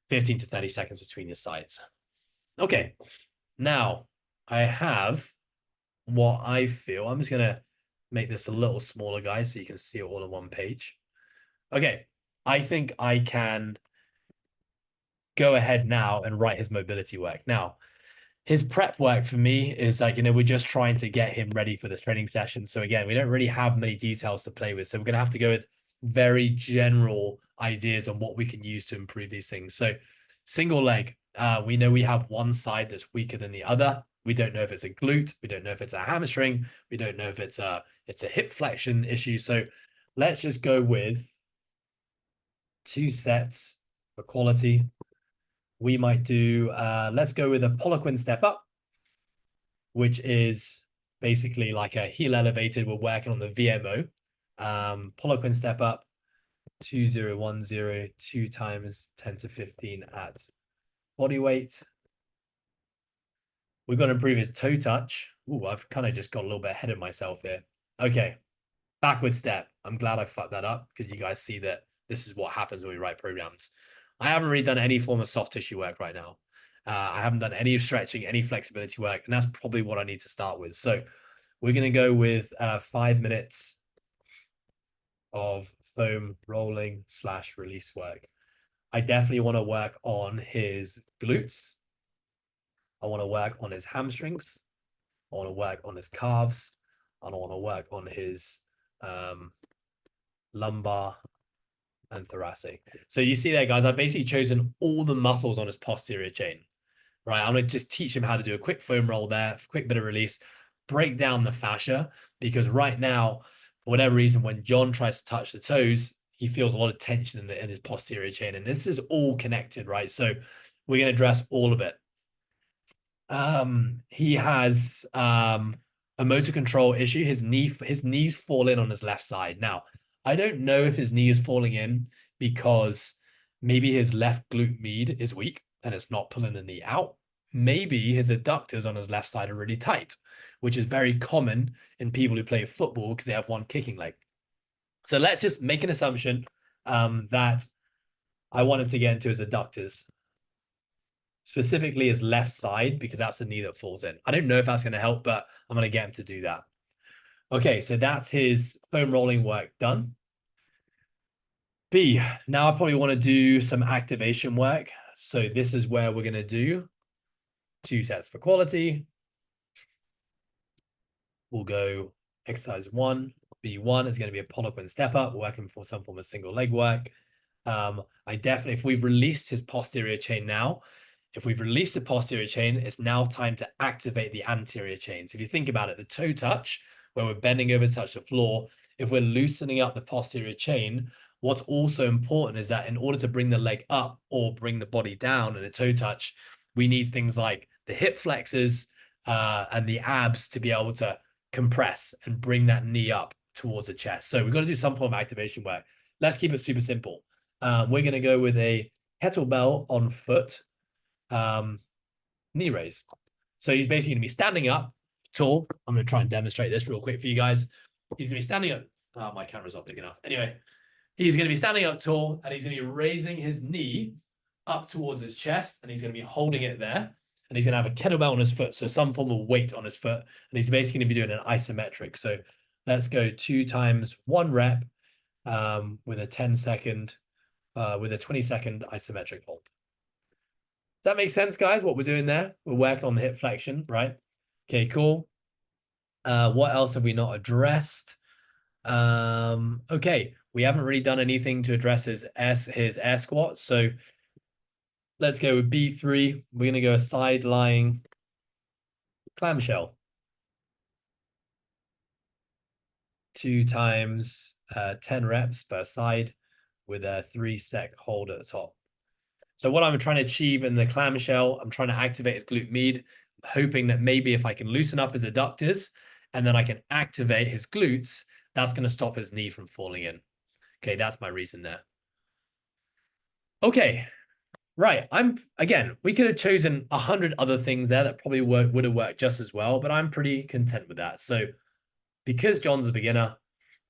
15 to 30 seconds between your sides. Okay, now I have what I feel. I'm just going to make this a little smaller, guys, so you can see it all on one page. Okay, I think I can go ahead now and write his mobility work. Now, his prep work for me is like, we're just trying to get him ready for this training session. So again, we don't really have many details to play with. So we're going to have to go with very general ideas on what we can use to improve these things. So single leg, we know we have one side that's weaker than the other. We don't know if it's a glute. We don't know if it's a hamstring. We don't know if it's a hip flexion issue. So let's just go with 2 sets for quality. We might do, let's go with a Poliquin step up, which is basically like a heel elevated. We're working on the VMO. Poliquin step up, 2010, 2 times 10 to 15 at body weight. We've got to improve his toe touch. Ooh, I've kind of just got a little bit ahead of myself here. Okay, backward step. I'm glad I fucked that up because you guys see that this is what happens when we write programs. I haven't really done any form of soft tissue work right now. I haven't done any stretching, any flexibility work, and that's probably what I need to start with. So we're going to go with 5 minutes of foam rolling / release work. I definitely want to work on his glutes. I want to work on his hamstrings. I want to work on his calves. And I want to work on his lumbar and thoracic. So you see there, guys, I've basically chosen all the muscles on his posterior chain, right? I'm going to just teach him how to do a quick foam roll there, quick bit of release, break down the fascia, because right now, for whatever reason, when John tries to touch the toes, he feels a lot of tension in his posterior chain, and this is all connected, right? So we're going to address all of it. He has a motor control issue. His knees fall in on his left side. Now, I don't know if his knee is falling in because maybe his left glute med is weak and it's not pulling the knee out. Maybe his adductors on his left side are really tight, which is very common in people who play football because they have one kicking leg. So let's just make an assumption that I want him to get into his adductors, specifically his left side, because that's the knee that falls in. I don't know if that's going to help, but I'm going to get him to do that. Okay, so that's his foam rolling work done. B, now I probably want to do some activation work. So this is where we're going to do 2 sets for quality. We'll go exercise 1, B1 is going to be a Poliquin step up, working for some form of single leg work. I definitely, if we've released his posterior chain now, if we've released the posterior chain, it's now time to activate the anterior chain. So if you think about it, the toe touch, where we're bending over to touch the floor, if we're loosening up the posterior chain, what's also important is that in order to bring the leg up or bring the body down in a toe touch, we need things like the hip flexors and the abs to be able to compress and bring that knee up towards the chest. So we've got to do some form of activation work. Let's keep it super simple. We're going to go with a kettlebell on foot knee raise. So he's basically going to be standing up tall. I'm going to try and demonstrate this real quick for you guys. He's going to be standing up. Oh, my camera's not big enough. Anyway, he's going to be standing up tall and he's going to be raising his knee up towards his chest and he's going to be holding it there. And he's going to have a kettlebell on his foot, so some form of weight on his foot. And he's basically going to be doing an isometric. So let's go 2 times 1 rep with a 10-second, with a 20-second isometric hold. Does that make sense, guys, what we're doing there? We're working on the hip flexion, right? Okay, cool. What else have we not addressed? Okay, we haven't really done anything to address his air squat. So let's go with B3. We're going to go a side lying clamshell. 2 times 10 reps per side with a 3-sec hold at the top. So what I'm trying to achieve in the clamshell, I'm trying to activate his glute med, hoping that maybe if I can loosen up his adductors and then I can activate his glutes, that's going to stop his knee from falling in. Okay, that's my reason there. Okay, right. Again, we could have chosen 100 other things there that probably would have worked just as well, but I'm pretty content with that. So because John's a beginner,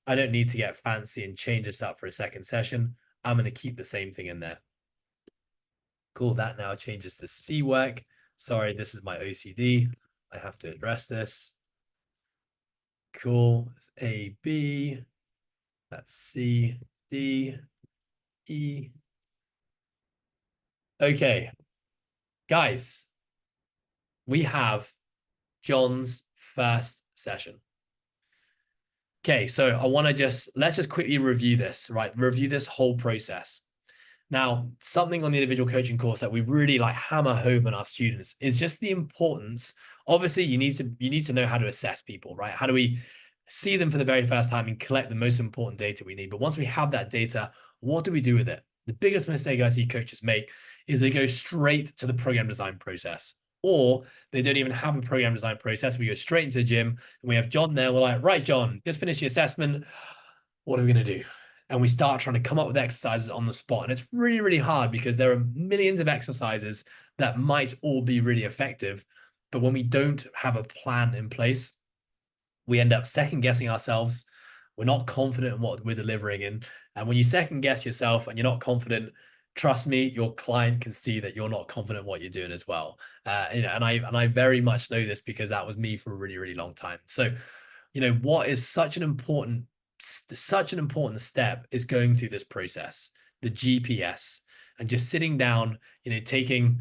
I don't need to get fancy and change this up for a second session. I'm going to keep the same thing in there. Cool, that now changes to C work. Sorry, this is my OCD. I have to address this. Cool, it's A, B. That's C, D, E. Okay, guys, we have John's first session. Okay, so I want to let's just quickly review this, right? Review this whole process. Now, something on the individual coaching course that we really like hammer home on our students is just the importance. Obviously, you need to know how to assess people, right? How do we see them for the very first time and collect the most important data we need? But once we have that data, what do we do with it? The biggest mistake I see coaches make is they go straight to the program design process, or they don't even have a program design process. We go straight into the gym and we have John there. We're like, right, John, just finish the assessment. What are we going to do? And we start trying to come up with exercises on the spot. And it's really, really hard because there are millions of exercises that might all be really effective. But when we don't have a plan in place, we end up second guessing ourselves. We're not confident in what we're delivering in. And when you second guess yourself and you're not confident, trust me, your client can see that you're not confident in what you're doing as well. And I very much know this because that was me for a really, really long time. So, what is such an important step is going through this process, the GPS, and just sitting down, taking,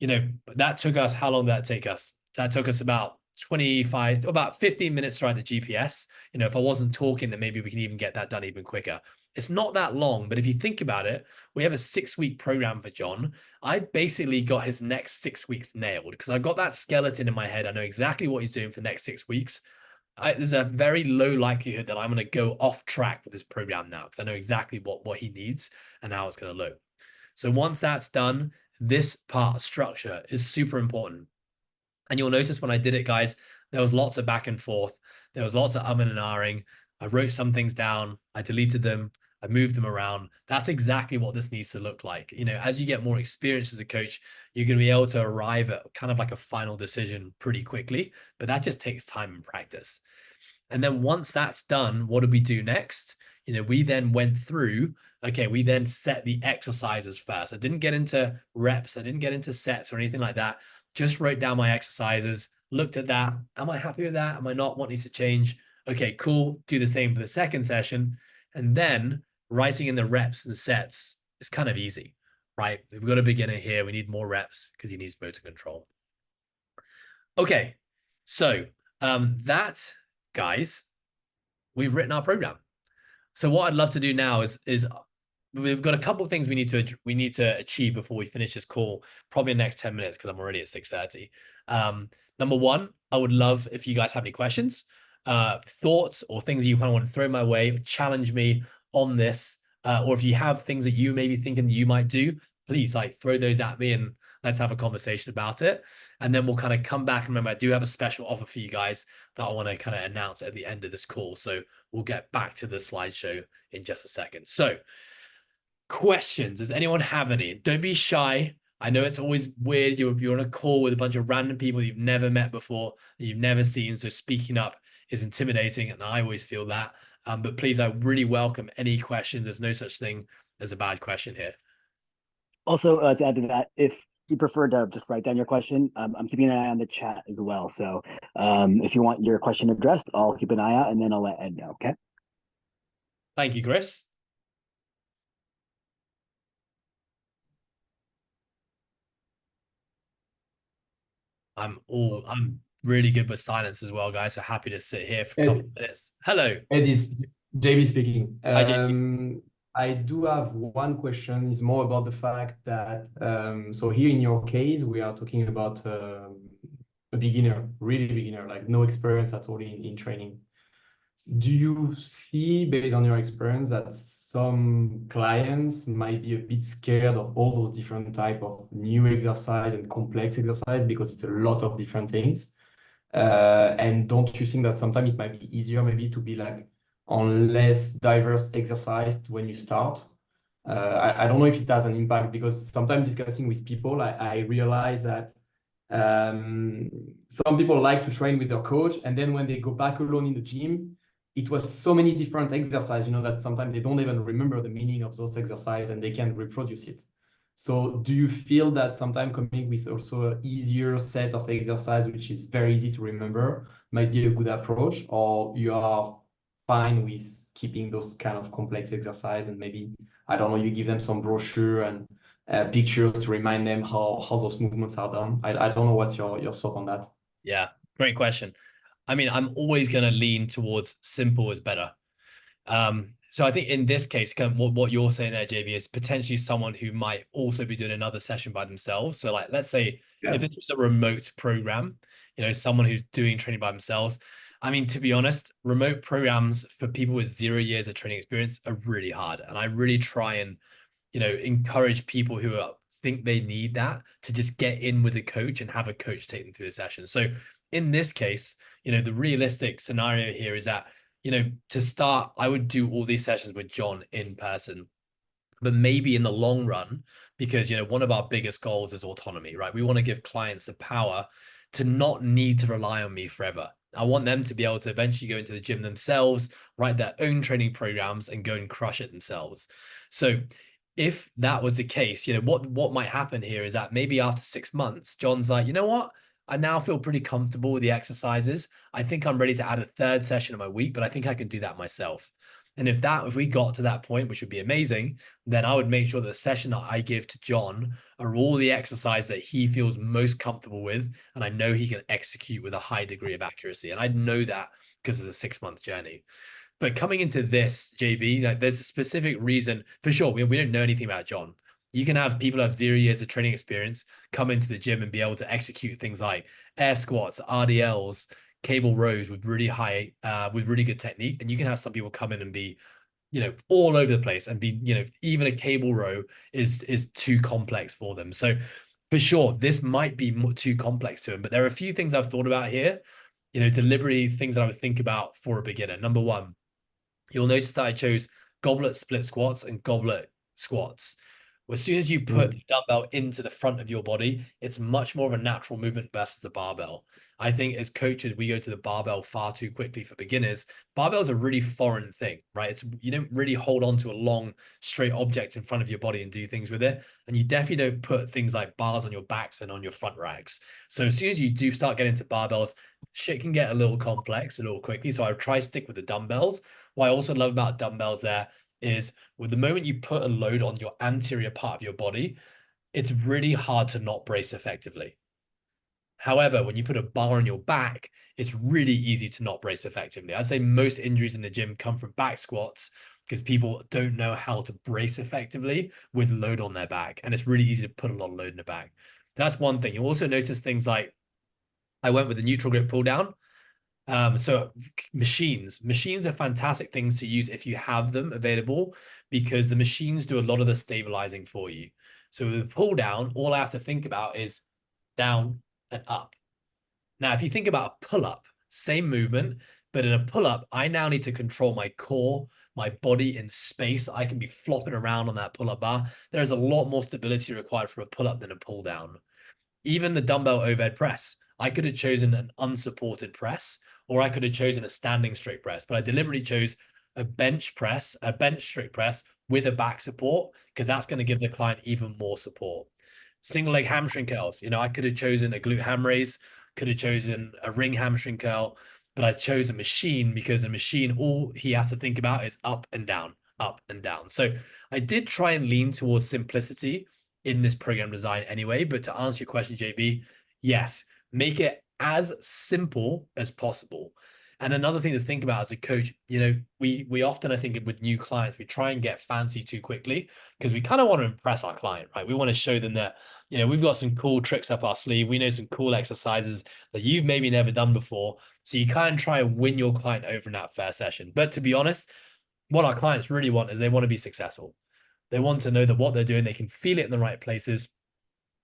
that took us, how long did that take us? That took us about 15 minutes to write the GPS. If I wasn't talking, then maybe we can even get that done even quicker. It's not that long, but if you think about it, we have a 6-week program for John. I basically got his next 6 weeks nailed because I got that skeleton in my head. I know exactly what he's doing for the next 6 weeks. There's a very low likelihood that I'm going to go off track with this program now because I know exactly what he needs and how it's going to look. So once that's done, this part of structure is super important. And you'll notice when I did it, guys, there was lots of back and forth. There was lots of umming and ahhing. I wrote some things down. I deleted them. I moved them around. That's exactly what this needs to look like. As you get more experience as a coach, you're going to be able to arrive at kind of like a final decision pretty quickly, but that just takes time and practice. And then once that's done, what do we do next? We then went through, okay, we then set the exercises first. I didn't get into reps. I didn't get into sets or anything like that. Just wrote down my exercises, looked at that. Am I happy with that? Am I not? What needs to change? Okay, cool. Do the same for the second session. And then writing in the reps and sets is kind of easy, right? We've got a beginner here. We need more reps because he needs motor control. Okay, so that, guys, we've written our program. So what I'd love to do now is we've got a couple of things we need to achieve before we finish this call, probably in the next 10 minutes because I'm already at 6:30. Number one, I would love if you guys have any questions, thoughts, or things you kind of want to throw my way, challenge me on this, or if you have things that you may be thinking you might do, please throw those at me and let's have a conversation about it. And then we'll kind of come back. Remember, I do have a special offer for you guys that I want to kind of announce at the end of this call. So we'll get back to the slideshow in just a second. So questions, does anyone have any? Don't be shy. I know it's always weird. You're on a call with a bunch of random people you've never met before, that you've never seen. So speaking up is intimidating. And I always feel that. But please, I really welcome any questions. There's no such thing as a bad question here. Also, to add to that, if you prefer to just write down your question, I'm keeping an eye on the chat as well. So if you want your question addressed, I'll keep an eye out and then I'll let Ed know, okay? Thank you, Chris. I'm really good with silence as well, guys. So happy to sit here for a couple of minutes. Hello. Ed, it's JB speaking. Hi, JB. I do have one question. It's more about the fact that, so here in your case, we are talking about a beginner, really beginner, like no experience at all in training. Do you see, based on your experience, that some clients might be a bit scared of all those different type of new exercise and complex exercise because it's a lot of different things? And don't you think that sometimes it might be easier maybe to be like on less diverse exercise when you start? I don't know if it has an impact, because sometimes discussing with people, I realize that some people like to train with their coach, and then when they go back alone in the gym, it was so many different exercises, that sometimes they don't even remember the meaning of those exercises and they can reproduce it. So do you feel that sometimes coming with also an easier set of exercise, which is very easy to remember, might be a good approach, or you are fine with keeping those kind of complex exercise and maybe, I don't know, you give them some brochure and pictures to remind them how those movements are done? I don't know what's your thought on that. Yeah, great question. I mean, I'm always going to lean towards simple is better. So I think in this case, kind of what you're saying there, JB, is potentially someone who might also be doing another session by themselves. So like, let's say if it was a remote program, someone who's doing training by themselves. I mean, to be honest, remote programs for people with 0 years of training experience are really hard. And I really try and, encourage people who think they need that to just get in with a coach and have a coach take them through a session. So in this case, the realistic scenario here is that, to start, I would do all these sessions with John in person, but maybe in the long run, because, one of our biggest goals is autonomy, right? We want to give clients the power to not need to rely on me forever. I want them to be able to eventually go into the gym themselves, write their own training programs and go and crush it themselves. So if that was the case, what might happen here is that maybe after 6 months, John's like, you know what? I now feel pretty comfortable with the exercises. I think I'm ready to add a third session in my week, but I think I can do that myself. And if we got to that point, which would be amazing, then I would make sure that the session that I give to John are all the exercise that he feels most comfortable with. And I know he can execute with a high degree of accuracy. And I know that because of the 6-month journey. But coming into this, JB, there's a specific reason for sure. We don't know anything about John. You can have people who have 0 years of training experience come into the gym and be able to execute things like air squats, RDLs, cable rows with really good technique. And you can have some people come in and be, all over the place and be, even a cable row is too complex for them. So for sure, this might be too complex to them. But there are a few things I've thought about here, deliberately things that I would think about for a beginner. Number one, you'll notice that I chose goblet split squats and goblet squats. As soon as you put the dumbbell into the front of your body, it's much more of a natural movement versus the barbell. I think as coaches, we go to the barbell far too quickly for beginners. Barbell is a really foreign thing, right? You don't really hold on to a long, straight object in front of your body and do things with it. And you definitely don't put things like bars on your backs and on your front racks. So as soon as you do start getting into barbells, shit can get a little complex a little quickly. So I would try to stick with the dumbbells. What I also love about dumbbells there is with the moment you put a load on your anterior part of your body, it's really hard to not brace effectively. However, when you put a bar on your back, it's really easy to not brace effectively. I'd say most injuries in the gym come from back squats because people don't know how to brace effectively with load on their back. And it's really easy to put a lot of load in the back. That's one thing. You also notice things like I went with the neutral grip pull down. So machines are fantastic things to use if you have them available, because the machines do a lot of the stabilizing for you. So with the pull down, all I have to think about is down and up. Now, if you think about a pull up, same movement, but in a pull up, I now need to control my core, my body in space. I can be flopping around on that pull up bar. There's a lot more stability required for a pull up than a pull down. Even the dumbbell overhead press, I could have chosen an unsupported press, or I could have chosen a standing strict press, but I deliberately chose a bench strict press with a back support, because that's going to give the client even more support. Single leg hamstring curls, I could have chosen a glute ham raise, could have chosen a ring hamstring curl, but I chose a machine because a machine, all he has to think about is up and down, up and down. So I did try and lean towards simplicity in this program design anyway, but to answer your question, JB, yes, make it as simple as possible. And another thing to think about as a coach, you know, we often, I think with new clients, we try and get fancy too quickly because we kind of want to impress our client, right? We want to show them that, you know, we've got some cool tricks up our sleeve. We know some cool exercises that you've maybe never done before. So you kind of try and win your client over in that first session. But to be honest, what our clients really want is they want to be successful. They want to know that what they're doing, they can feel it in the right places,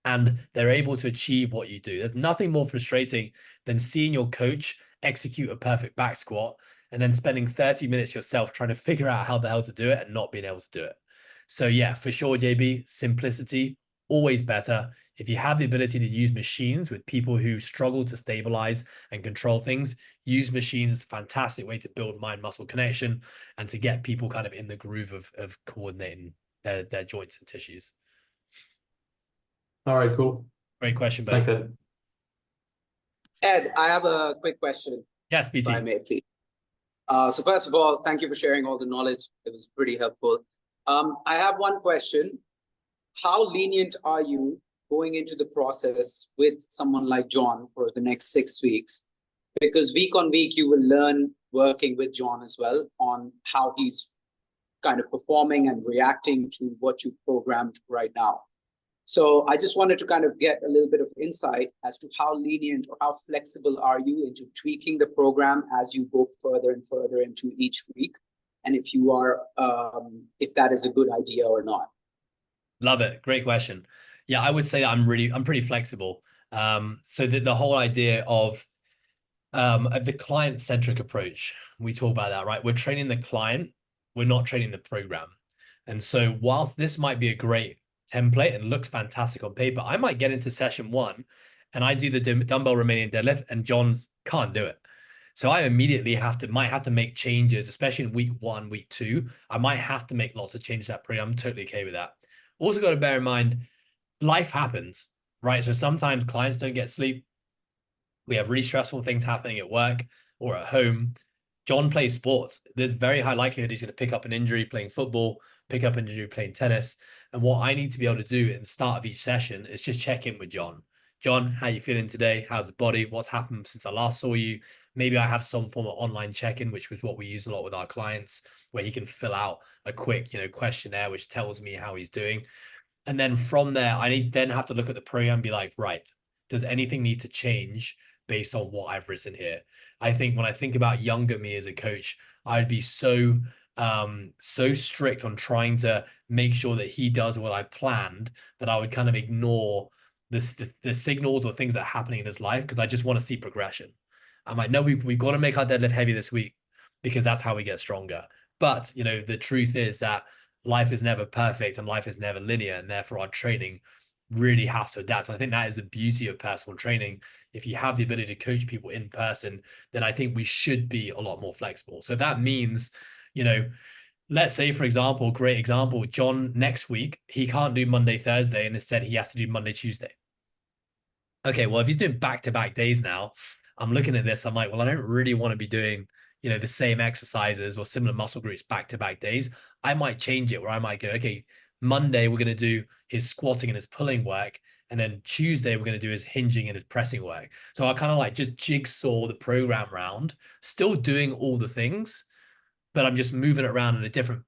and they're able to achieve what you do. There's nothing more frustrating than seeing your coach execute a perfect back squat and then spending 30 minutes yourself trying to figure out how the hell to do it and not being able to do it. So yeah, for sure, JB, simplicity, always better. If you have the ability to use machines with people who struggle to stabilize and control things, use machines. It's a fantastic way to build mind-muscle connection and to get people kind of in the groove of coordinating their joints and tissues. All right, cool. Great question, buddy. Thanks, Ed. Ed, I have a quick question, Yes, if I BT. may, please. So first of all, thank you for sharing all the knowledge. It was pretty helpful. I have one question. How lenient are you going into the process with someone like John for the next 6 weeks? Because week on week, you will learn working with John as well on how he's kind of performing and reacting to what you programmed right now. So I just wanted to kind of get a little bit of insight as to how lenient or how flexible are you into tweaking the program as you go further and further into each week, and if you are, if that is a good idea or not. Love it. Great question. Yeah, I would say that I'm pretty flexible. So the whole idea of the client-centric approach, we talk about that, right? We're training the client, we're not training the program. And so whilst this might be a great template and looks fantastic on paper, I might get into session 1 and I do the dumbbell Romanian deadlift and John's can't do it. So I immediately might have to make changes, especially in week 1, week 2. I might have to make lots of changes to that program. I'm totally okay with that. Also got to bear in mind, life happens, right? So sometimes clients don't get sleep. We have really stressful things happening at work or at home. John plays sports. There's very high likelihood he's going to pick up an injury playing football, pick up an injury playing tennis. And what I need to be able to do at the start of each session is just check in with John. John, how you feeling today? How's the body? What's happened since I last saw you? Maybe I have some form of online check-in, which was what we use a lot with our clients, where he can fill out a quick, questionnaire, which tells me how he's doing. And then from there, I then have to look at the program and be like, right, does anything need to change based on what I've written here? I think when I think about younger me as a coach, I'd be so strict on trying to make sure that he does what I planned that I would kind of ignore the signals or things that are happening in his life because I just want to see progression. I'm like, no, we've got to make our deadlift heavy this week because that's how we get stronger. But the truth is that life is never perfect and life is never linear, and therefore our training really has to adapt. And I think that is the beauty of personal training. If you have the ability to coach people in person, then I think we should be a lot more flexible. So if that means, let's say, for example, great example, John next week, he can't do Monday, Thursday, and instead he has to do Monday, Tuesday. Okay, well, if he's doing back-to-back days now, I'm looking at this, I'm like, well, I don't really want to be doing, the same exercises or similar muscle groups back-to-back days. I might change it where I might go, okay, Monday, we're going to do his squatting and his pulling work. And then Tuesday, we're going to do his hinging and his pressing work. So I kind of like just jigsaw the program round, still doing all the things, but I'm just moving it around in a different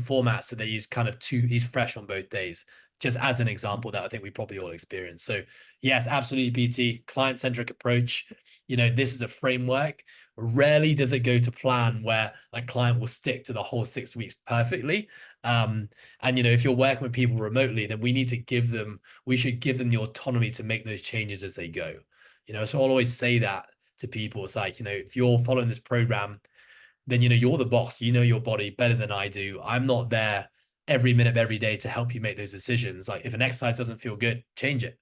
format so that he's fresh on both days. Just as an example that I think we probably all experience. So yes, absolutely, BT, client-centric approach. This is a framework. Rarely does it go to plan where a client will stick to the whole 6 weeks perfectly. And if you're working with people remotely, then we should give them the autonomy to make those changes as they go. So I'll always say that to people. It's like, if you're following this program, then you're the boss. You know your body better than I do. I'm not there every minute of every day to help you make those decisions. Like if an exercise doesn't feel good, change it.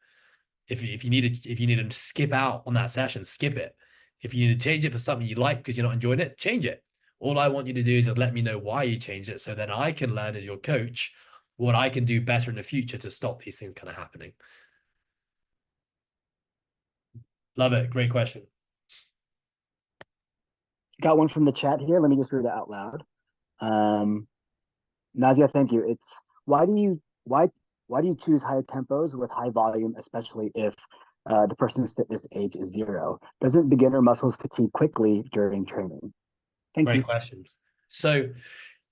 If you need to skip out on that session, skip it. If you need to change it for something you like because you're not enjoying it, change it. All I want you to do is just let me know why you changed it, so then I can learn as your coach what I can do better in the future to stop these things kind of happening. Love it. Great question. Got one from the chat here. Let me just read it out loud. Nazia, thank you. It's why do you choose higher tempos with high volume, especially if the person's fitness age is 0? Doesn't beginner muscles fatigue quickly during training? Thank Great you. question. So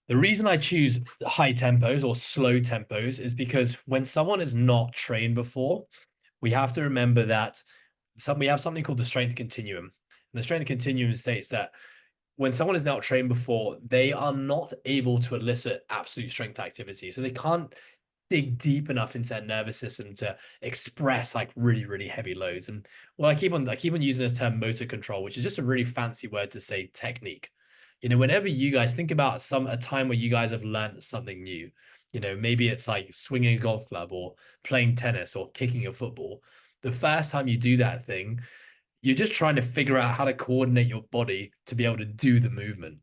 the reason I choose high tempos or slow tempos is because when someone is not trained before, we have to remember that we have something called the strength continuum. And the strength continuum states that when someone is not trained before, they are not able to elicit absolute strength activity. So they can't dig deep enough into their nervous system to express like really, really heavy loads. And well, I keep on using the term motor control, which is just a really fancy word to say technique. You know, whenever you guys think about a time where you guys have learned something new, you know, maybe it's like swinging a golf club or playing tennis or kicking a football. The first time you do that thing, you're just trying to figure out how to coordinate your body to be able to do the movement.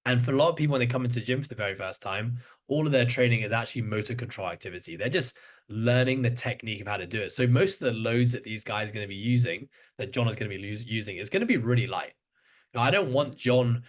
And for a lot of people, when they come into the gym for the very first time, all of their training is actually motor control activity. They're just learning the technique of how to do it. So most of the loads that these guys are going to be using, that John is going to be using, is going to be really light. Now, I don't want John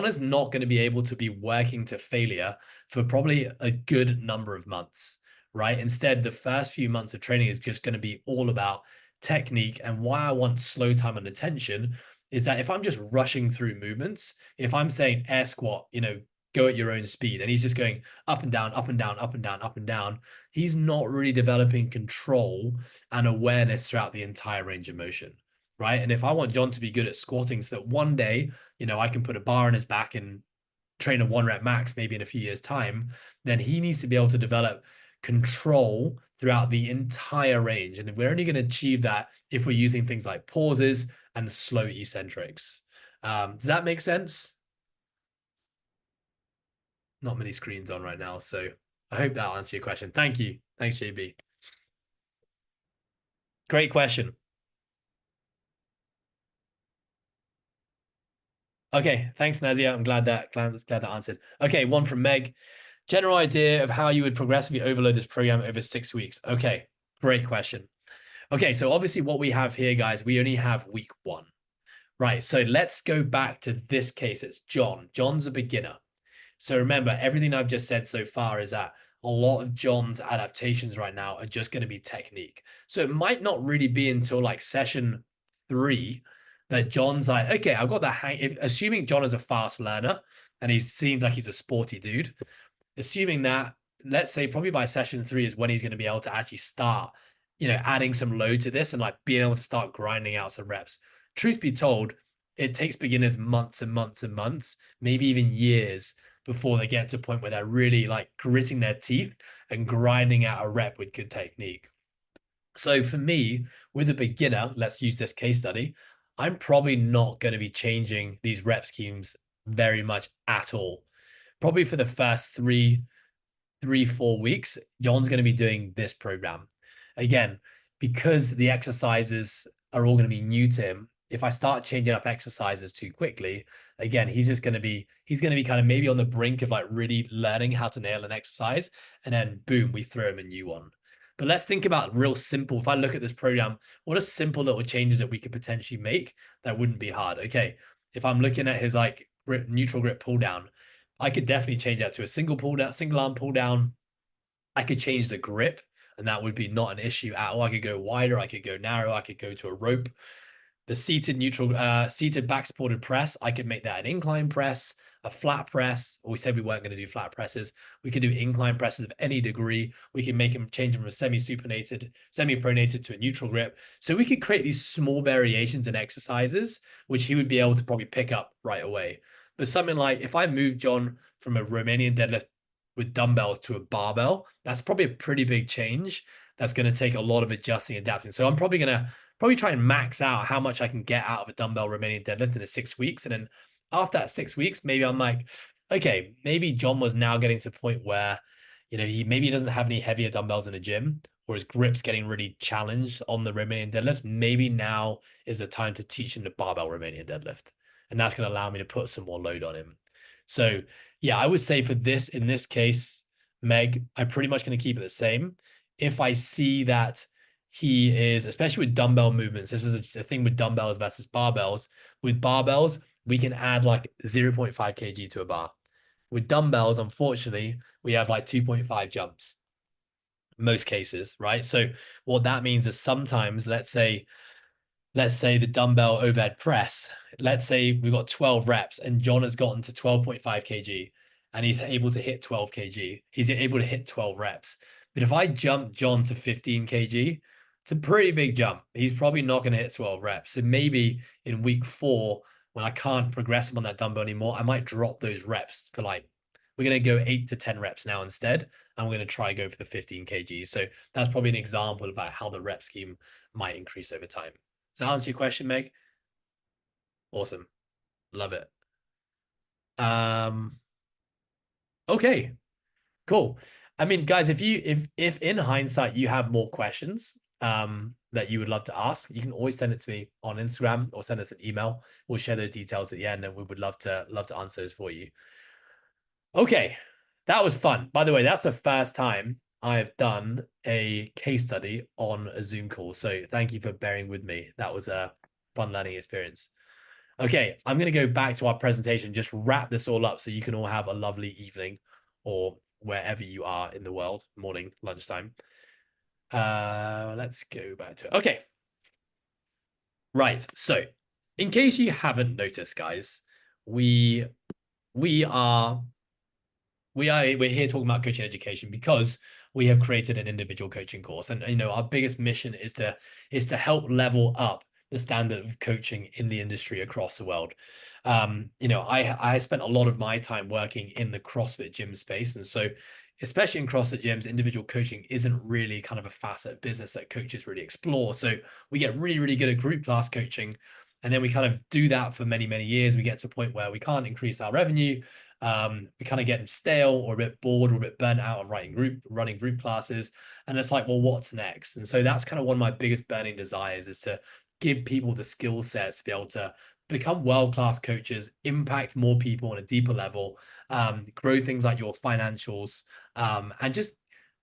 is not going to be able to be working to failure for probably a good number of months, right? Instead, the first few months of training is just going to be all about technique. And why I want slow time and attention is that if I'm just rushing through movements, if I'm saying air squat, you know, go at your own speed, and he's just going up and down, up and down, up and down, up and down, he's not really developing control and awareness throughout the entire range of motion, right? And if I want John to be good at squatting so that one day, you know, I can put a bar on his back and train a 1 rep max maybe in a few years' time, then he needs to be able to develop control throughout the entire range. And we're only going to achieve that if we're using things like pauses and slow eccentrics. Does that make sense? Not many screens on right now, so I hope that'll answer your question. Thank you. Thanks, JB. Great question. Okay, thanks, Nazia. I'm glad that answered. Okay, one from Meg. General idea of how you would progressively overload this program over 6 weeks. Okay, great question. Okay, so obviously what we have here, guys, we only have week 1. Right, so let's go back to this case. It's John. John's a beginner. So remember, everything I've just said so far is that a lot of John's adaptations right now are just going to be technique. So it might not really be until like session 3 that John's like, okay, I've got the hang. Assuming John is a fast learner and he seems like he's a sporty dude, assuming that, let's say probably by session 3 is when he's going to be able to actually start, you know, adding some load to this and like being able to start grinding out some reps. Truth be told, it takes beginners months and months and months, maybe even years before they get to a point where they're really like gritting their teeth and grinding out a rep with good technique. So for me, with a beginner, let's use this case study, I'm probably not going to be changing these rep schemes very much at all. Probably for the first 3-4 weeks, John's going to be doing this program. Again, because the exercises are all going to be new to him, if I start changing up exercises too quickly, again, he's going to be kind of maybe on the brink of like really learning how to nail an exercise, and then boom, we throw him a new one. But let's think about real simple. If I look at this program, what are simple little changes that we could potentially make that wouldn't be hard? Okay, if I'm looking at his like neutral grip pull down, I could definitely change that to a single arm pull down. I could change the grip, and that would be not an issue at all. I could go wider, I could go narrow, I could go to a rope. The seated back supported press, I could make that an incline press, a flat press. We said we weren't going to do flat presses. We could do incline presses of any degree. We can make them change them from a semi-pronated to a neutral grip. So we could create these small variations in exercises, which he would be able to probably pick up right away. But something like if I move John from a Romanian deadlift with dumbbells to a barbell, that's probably a pretty big change. That's going to take a lot of adjusting, adapting. So I'm probably going to try and max out how much I can get out of a dumbbell Romanian deadlift in the 6 weeks. And then after that 6 weeks, maybe I'm like, okay, maybe John was now getting to the point where, you know, he doesn't have any heavier dumbbells in the gym, or his grip's getting really challenged on the Romanian deadlifts. Maybe now is the time to teach him the barbell Romanian deadlift. And that's going to allow me to put some more load on him. So yeah, I would say in this case, Meg, I'm pretty much going to keep it the same. If I see that he is, especially with dumbbell movements, this is a thing with dumbbells versus barbells. With barbells, we can add like 0.5 kg to a bar. With dumbbells, unfortunately, we have like 2.5 jumps. most cases, right? So what that means is sometimes, let's say the dumbbell overhead press, let's say we've got 12 reps and John has gotten to 12.5 kg and he's able to hit 12 kg. He's able to hit 12 reps. But if I jump John to 15 kg, it's a pretty big jump. He's probably not going to hit 12 reps. So maybe in week 4, when I can't progress him on that dumbbell anymore, I might drop those reps for like, we're going to go 8 to 10 reps now instead. And we're going to try go for the 15 kg. So that's probably an example of how the rep scheme might increase over time. Does that answer your question, Meg? Awesome. Love it. Okay, cool. I mean, guys, if in hindsight you have more questions that you would love to ask, you can always send it to me on Instagram or send us an email. We'll share those details at the end and we would love to answer those for you. Okay, that was fun. By the way, that's the first time I've done a case study on a Zoom call. So thank you for bearing with me. That was a fun learning experience. Okay, I'm going to go back to our presentation, just wrap this all up so you can all have a lovely evening or wherever you are in the world, morning, lunchtime. Let's go back to it. Okay. Right. So in case you haven't noticed, guys, we're here talking about coaching education because we have created an individual coaching course. And, you know, our biggest mission is to help level up the standard of coaching in the industry across the world. You know, I spent a lot of my time working in the CrossFit gym space. And so especially in CrossFit gyms, individual coaching isn't really kind of a facet of business that coaches really explore. So we get really, really good at group class coaching. And then we kind of do that for many, many years. We get to a point where we can't increase our revenue. We kind of get stale or a bit bored or a bit burnt out of running group classes. And it's like, well, what's next? And so that's kind of one of my biggest burning desires, is to give people the skill sets to be able to become world-class coaches, impact more people on a deeper level, grow things like your financials, and just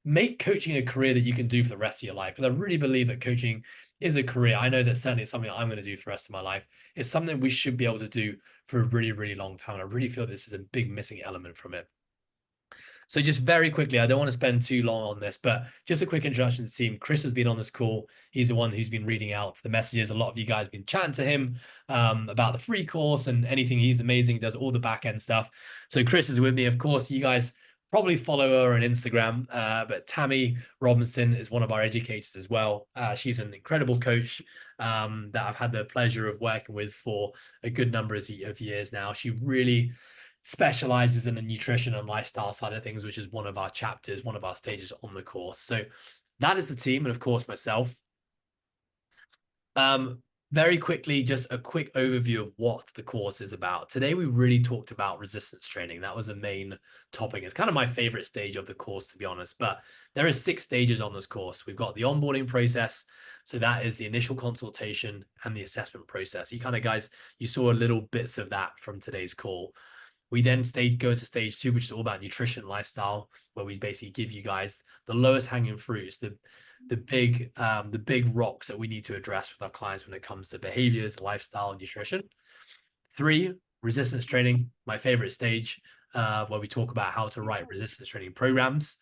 make coaching a career that you can do for the rest of your life. Because I really believe that coaching is a career. I know that certainly it's something I'm going to do for the rest of my life. It's something we should be able to do for a really, really long time. I really feel this is a big missing element from it. So just very quickly, I don't want to spend too long on this, but just a quick introduction to the team. Chris has been on this call. He's the one who's been reading out the messages. A lot of you guys have been chatting to him about the free course and anything. He's amazing. He does all the back end stuff. So Chris is with me. Of course, you guys probably follow her on Instagram, but Tammy Robinson is one of our educators as well. She's an incredible coach that I've had the pleasure of working with for a good number of years now. She really specializes in the nutrition and lifestyle side of things, which is one of our chapters, one of our stages on the course. So that is the team, and of course myself. Very quickly, just a quick overview of what the course is about. Today, we really talked about resistance training. That was the main topic. It's kind of my favorite stage of the course, to be honest, but there are 6 stages on this course. We've got the onboarding process. So that is the initial consultation and the assessment process. You kind of guys, you saw a little bits of that from today's call. We then go into stage 2, which is all about nutrition, lifestyle, where we basically give you guys the lowest hanging fruits, the big rocks that we need to address with our clients when it comes to behaviors, lifestyle, and nutrition. 3, resistance training, my favorite stage, where we talk about how to write resistance training programs.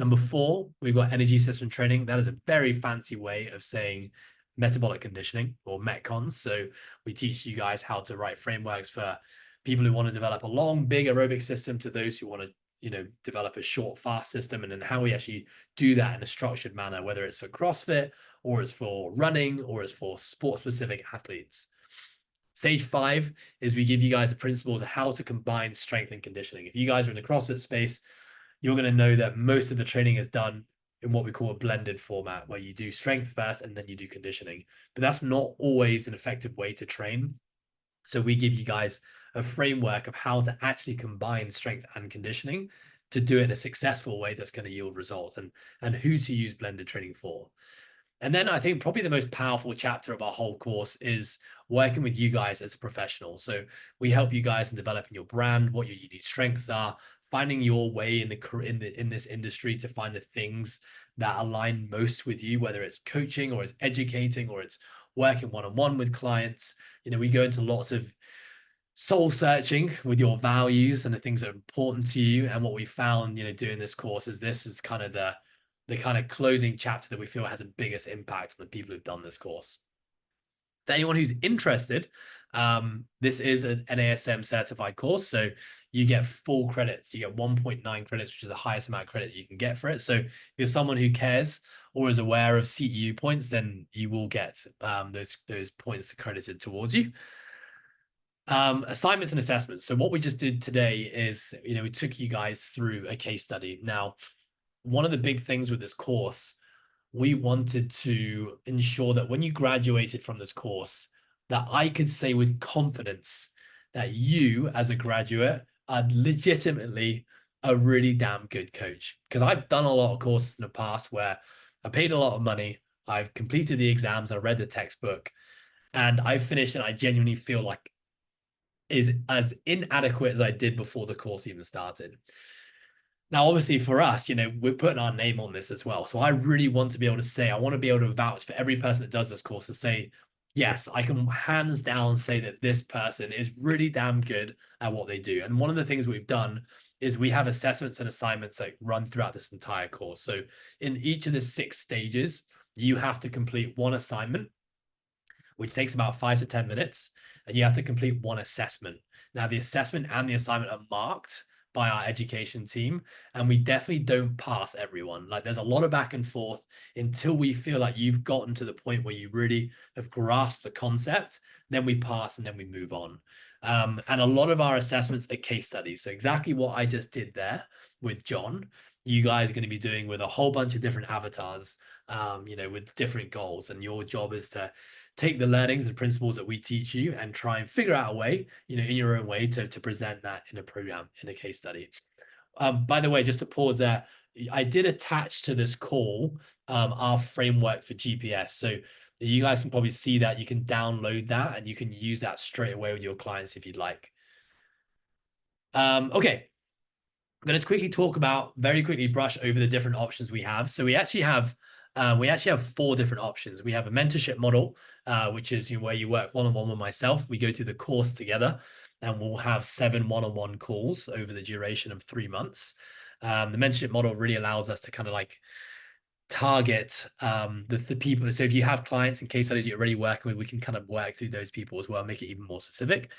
Number 4, we've got energy system training. That is a very fancy way of saying metabolic conditioning, or metcons. So we teach you guys how to write frameworks for people who want to develop a long, big aerobic system, to those who want to, you know, develop a short, fast system, and then how we actually do that in a structured manner, whether it's for CrossFit or it's for running or it's for sport-specific athletes. Stage 5 is we give you guys the principles of how to combine strength and conditioning. If you guys are in the CrossFit space, you're going to know that most of the training is done in what we call a blended format, where you do strength first and then you do conditioning. But that's not always an effective way to train. So we give you guys a framework of how to actually combine strength and conditioning to do it in a successful way that's going to yield results, and who to use blended training for. And then I think probably the most powerful chapter of our whole course is working with you guys as a professional. So we help you guys in developing your brand, what your unique strengths are, finding your way in this industry to find the things that align most with you, whether it's coaching or it's educating or it's working one-on-one with clients. You know, we go into lots of soul searching with your values and the things that are important to you. And what we found, you know, doing this course is this is kind of the kind of closing chapter that we feel has the biggest impact on the people who've done this course. For anyone who's interested, this is an NASM certified course. So you get full credits. You get 1.9 credits, which is the highest amount of credits you can get for it. So if you're someone who cares or is aware of CEU points, then you will get those points accredited towards you. Assignments and assessments. So what we just did today is, we took you guys through a case study. Now, one of the big things with this course, we wanted to ensure that when you graduated from this course, that I could say with confidence that you as a graduate are legitimately a really damn good coach. Because I've done a lot of courses in the past where I paid a lot of money, I've completed the exams, I read the textbook, and I finished and I genuinely feel like is as inadequate as I did before the course even started. Now, obviously for us, we're putting our name on this as well. So I really want to be able to say, I want to be able to vouch for every person that does this course to say, yes, I can hands down say that this person is really damn good at what they do. And one of the things we've done is we have assessments and assignments that run throughout this entire course. So in each of the 6 stages, you have to complete one assignment, which takes about 5 to 10 minutes, and you have to complete one assessment. Now, the assessment and the assignment are marked by our education team, and we definitely don't pass everyone. Like, there's a lot of back and forth until we feel like you've gotten to the point where you really have grasped the concept, then we pass and then we move on. And a lot of our assessments are case studies. So exactly what I just did there with John, you guys are going to be doing with a whole bunch of different avatars, with different goals. And your job is to take the learnings and principles that we teach you and try and figure out a way, in your own way to present that in a program, in a case study. By the way, just to pause there, I did attach to this call our framework for GPS. So you guys can probably see that. You can download that and you can use that straight away with your clients if you'd like. Okay. I'm going to quickly talk about, very quickly brush over the different options we have. So we actually have 4 different options. We have a mentorship model, which is where you work one-on-one with myself. We go through the course together and we'll have 7 one-on-one calls over the duration of 3 months. The mentorship model really allows us to kind of like target the people. So if you have clients and case studies you're already working with, we can kind of work through those people as well, make it even more specific.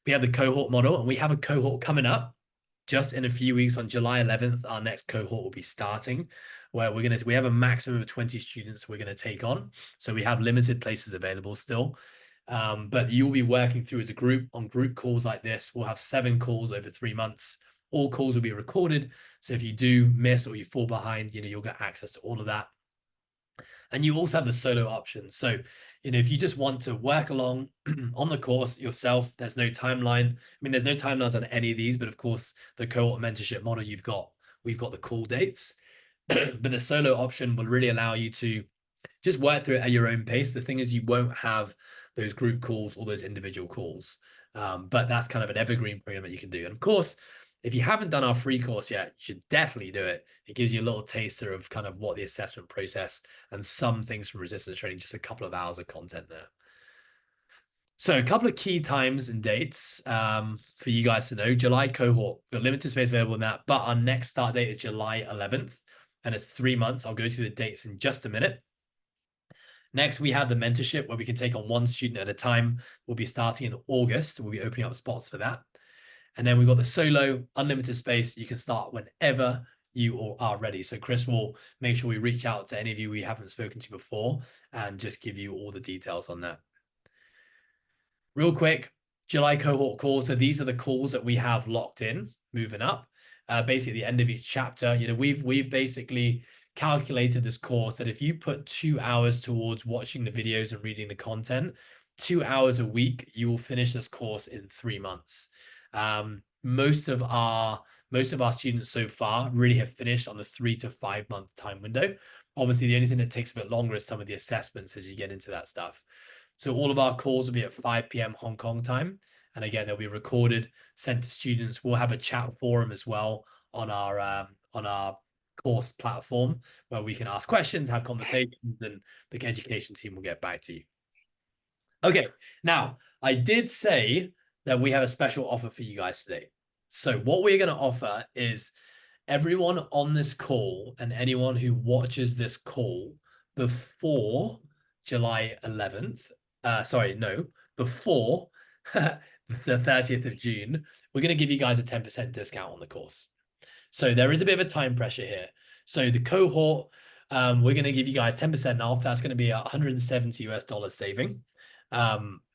We have the cohort model, and we have a cohort coming up just in a few weeks. On July 11th, our next cohort will be starting, where we have a maximum of 20 students we're going to take on. So we have limited places available still. But you'll be working through as a group on group calls like this. We'll have 7 calls over 3 months. All calls will be recorded. So if you do miss or you fall behind, you'll get access to all of that. And you also have the solo option. So, if you just want to work along on the course yourself, there's no timeline. I mean, there's no timelines on any of these, but of course, the cohort mentorship model we've got the call dates. But the solo option will really allow you to just work through it at your own pace. The thing is, you won't have those group calls or those individual calls. But that's kind of an evergreen program that you can do. And of course, if you haven't done our free course yet, you should definitely do it. It gives you a little taster of kind of what the assessment process and some things from resistance training, just a couple of hours of content there. So a couple of key times and dates for you guys to know. July cohort, we've got limited space available in that, but our next start date is July 11th, and it's 3 months. I'll go through the dates in just a minute. Next, we have the mentorship, where we can take on 1 student at a time. We'll be starting in August. We'll be opening up spots for that. And then we've got the solo, unlimited space. You can start whenever you are ready. So Chris will make sure we reach out to any of you we haven't spoken to before and just give you all the details on that. Real quick, July cohort calls. So these are the calls that we have locked in, moving up. Basically, at the end of each chapter, we've basically calculated this course that if you put 2 hours towards watching the videos and reading the content, 2 hours a week, you will finish this course in 3 months. Most of our students so far really have finished on the 3 to 5 month time window. Obviously, the only thing that takes a bit longer is some of the assessments as you get into that stuff. So all of our calls will be at 5 p.m. Hong Kong time. And again, they'll be recorded, sent to students. We'll have a chat forum as well on our course platform where we can ask questions, have conversations, and the education team will get back to you. Okay, now I did say that we have a special offer for you guys today. So what we're going to offer is everyone on this call and anyone who watches this call before July 11th, before the 30th of June, we're going to give you guys a 10% discount on the course. So there is a bit of a time pressure here. So the cohort, we're going to give you guys 10% off. That's going to be $170 saving.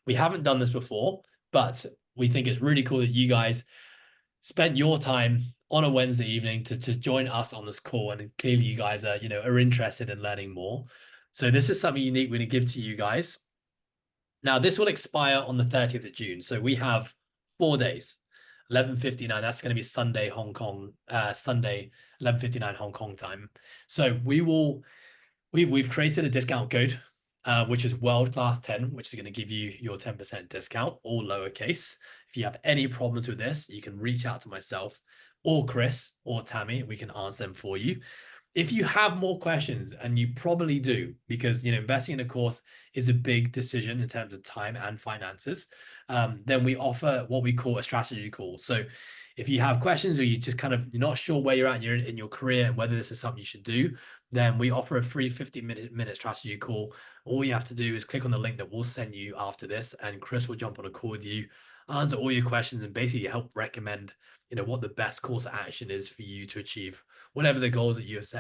We haven't done this before, but we think it's really cool that you guys spent your time on a Wednesday evening to join us on this call. And clearly you guys are, are interested in learning more. So this is something unique we're going to give to you guys. Now, this will expire on the 30th of June. So we have 4 days, 11:59. That's going to be Sunday, Hong Kong, Sunday, 11:59 Hong Kong time. So we've created a discount code, which is World Class 10, which is going to give you your 10% discount, all lowercase. If you have any problems with this, you can reach out to myself or Chris or Tammy. We can answer them for you. If you have more questions, and you probably do, because investing in a course is a big decision in terms of time and finances, then we offer what we call a strategy call. So if you have questions, or you just you're not sure where you're at in your career and whether this is something you should do, then we offer a free 50-minute strategy call. All you have to do is click on the link that we'll send you after this, and Chris will jump on a call with you, answer all your questions, and basically help recommend what the best course of action is for you to achieve whatever the goals that you have set